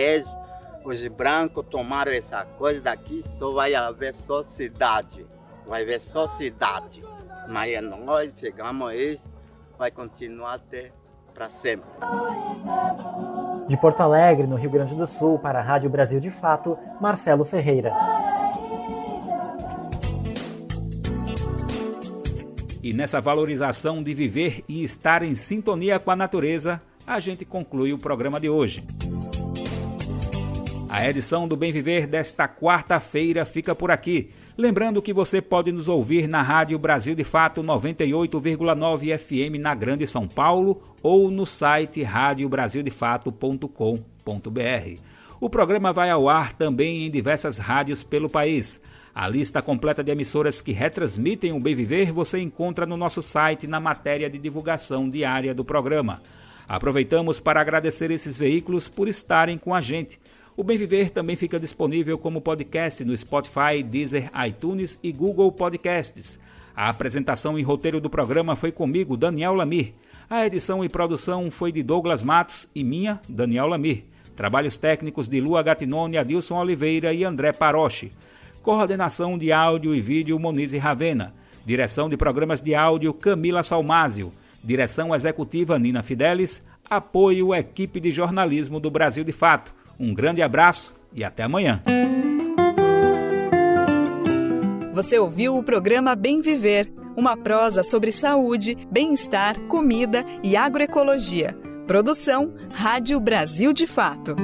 [SPEAKER 15] os brancos tomaram essa coisa daqui, só vai haver só cidade. Vai haver só cidade. Mas nós pegamos isso, vai continuar até para sempre.
[SPEAKER 14] De Porto Alegre, no Rio Grande do Sul, para a Rádio Brasil de Fato, Marcelo Ferreira.
[SPEAKER 2] E nessa valorização de viver e estar em sintonia com a natureza, a gente conclui o programa de hoje. A edição do Bem Viver desta quarta-feira fica por aqui. Lembrando que você pode nos ouvir na Rádio Brasil de Fato 98,9 FM na Grande São Paulo ou no site radiobrasildefato.com.br. O programa vai ao ar também em diversas rádios pelo país. A lista completa de emissoras que retransmitem o Bem Viver você encontra no nosso site na matéria de divulgação diária do programa. Aproveitamos para agradecer esses veículos por estarem com a gente. O Bem Viver também fica disponível como podcast no Spotify, Deezer, iTunes e Google Podcasts. A apresentação e roteiro do programa foi comigo, Daniel Lamir. A edição e produção foi de Douglas Matos e minha, Daniel Lamir. Trabalhos técnicos de Lua Gattinone, Adilson Oliveira e André Paroche. Coordenação de áudio e vídeo, Monize Ravena. Direção de programas de áudio, Camila Salmásio. Direção executiva, Nina Fidelis. Apoio, equipe de jornalismo do Brasil de Fato. Um grande abraço e até amanhã.
[SPEAKER 1] Você ouviu o programa Bem Viver, uma prosa sobre saúde, bem-estar, comida e agroecologia. Produção Rádio Brasil de Fato.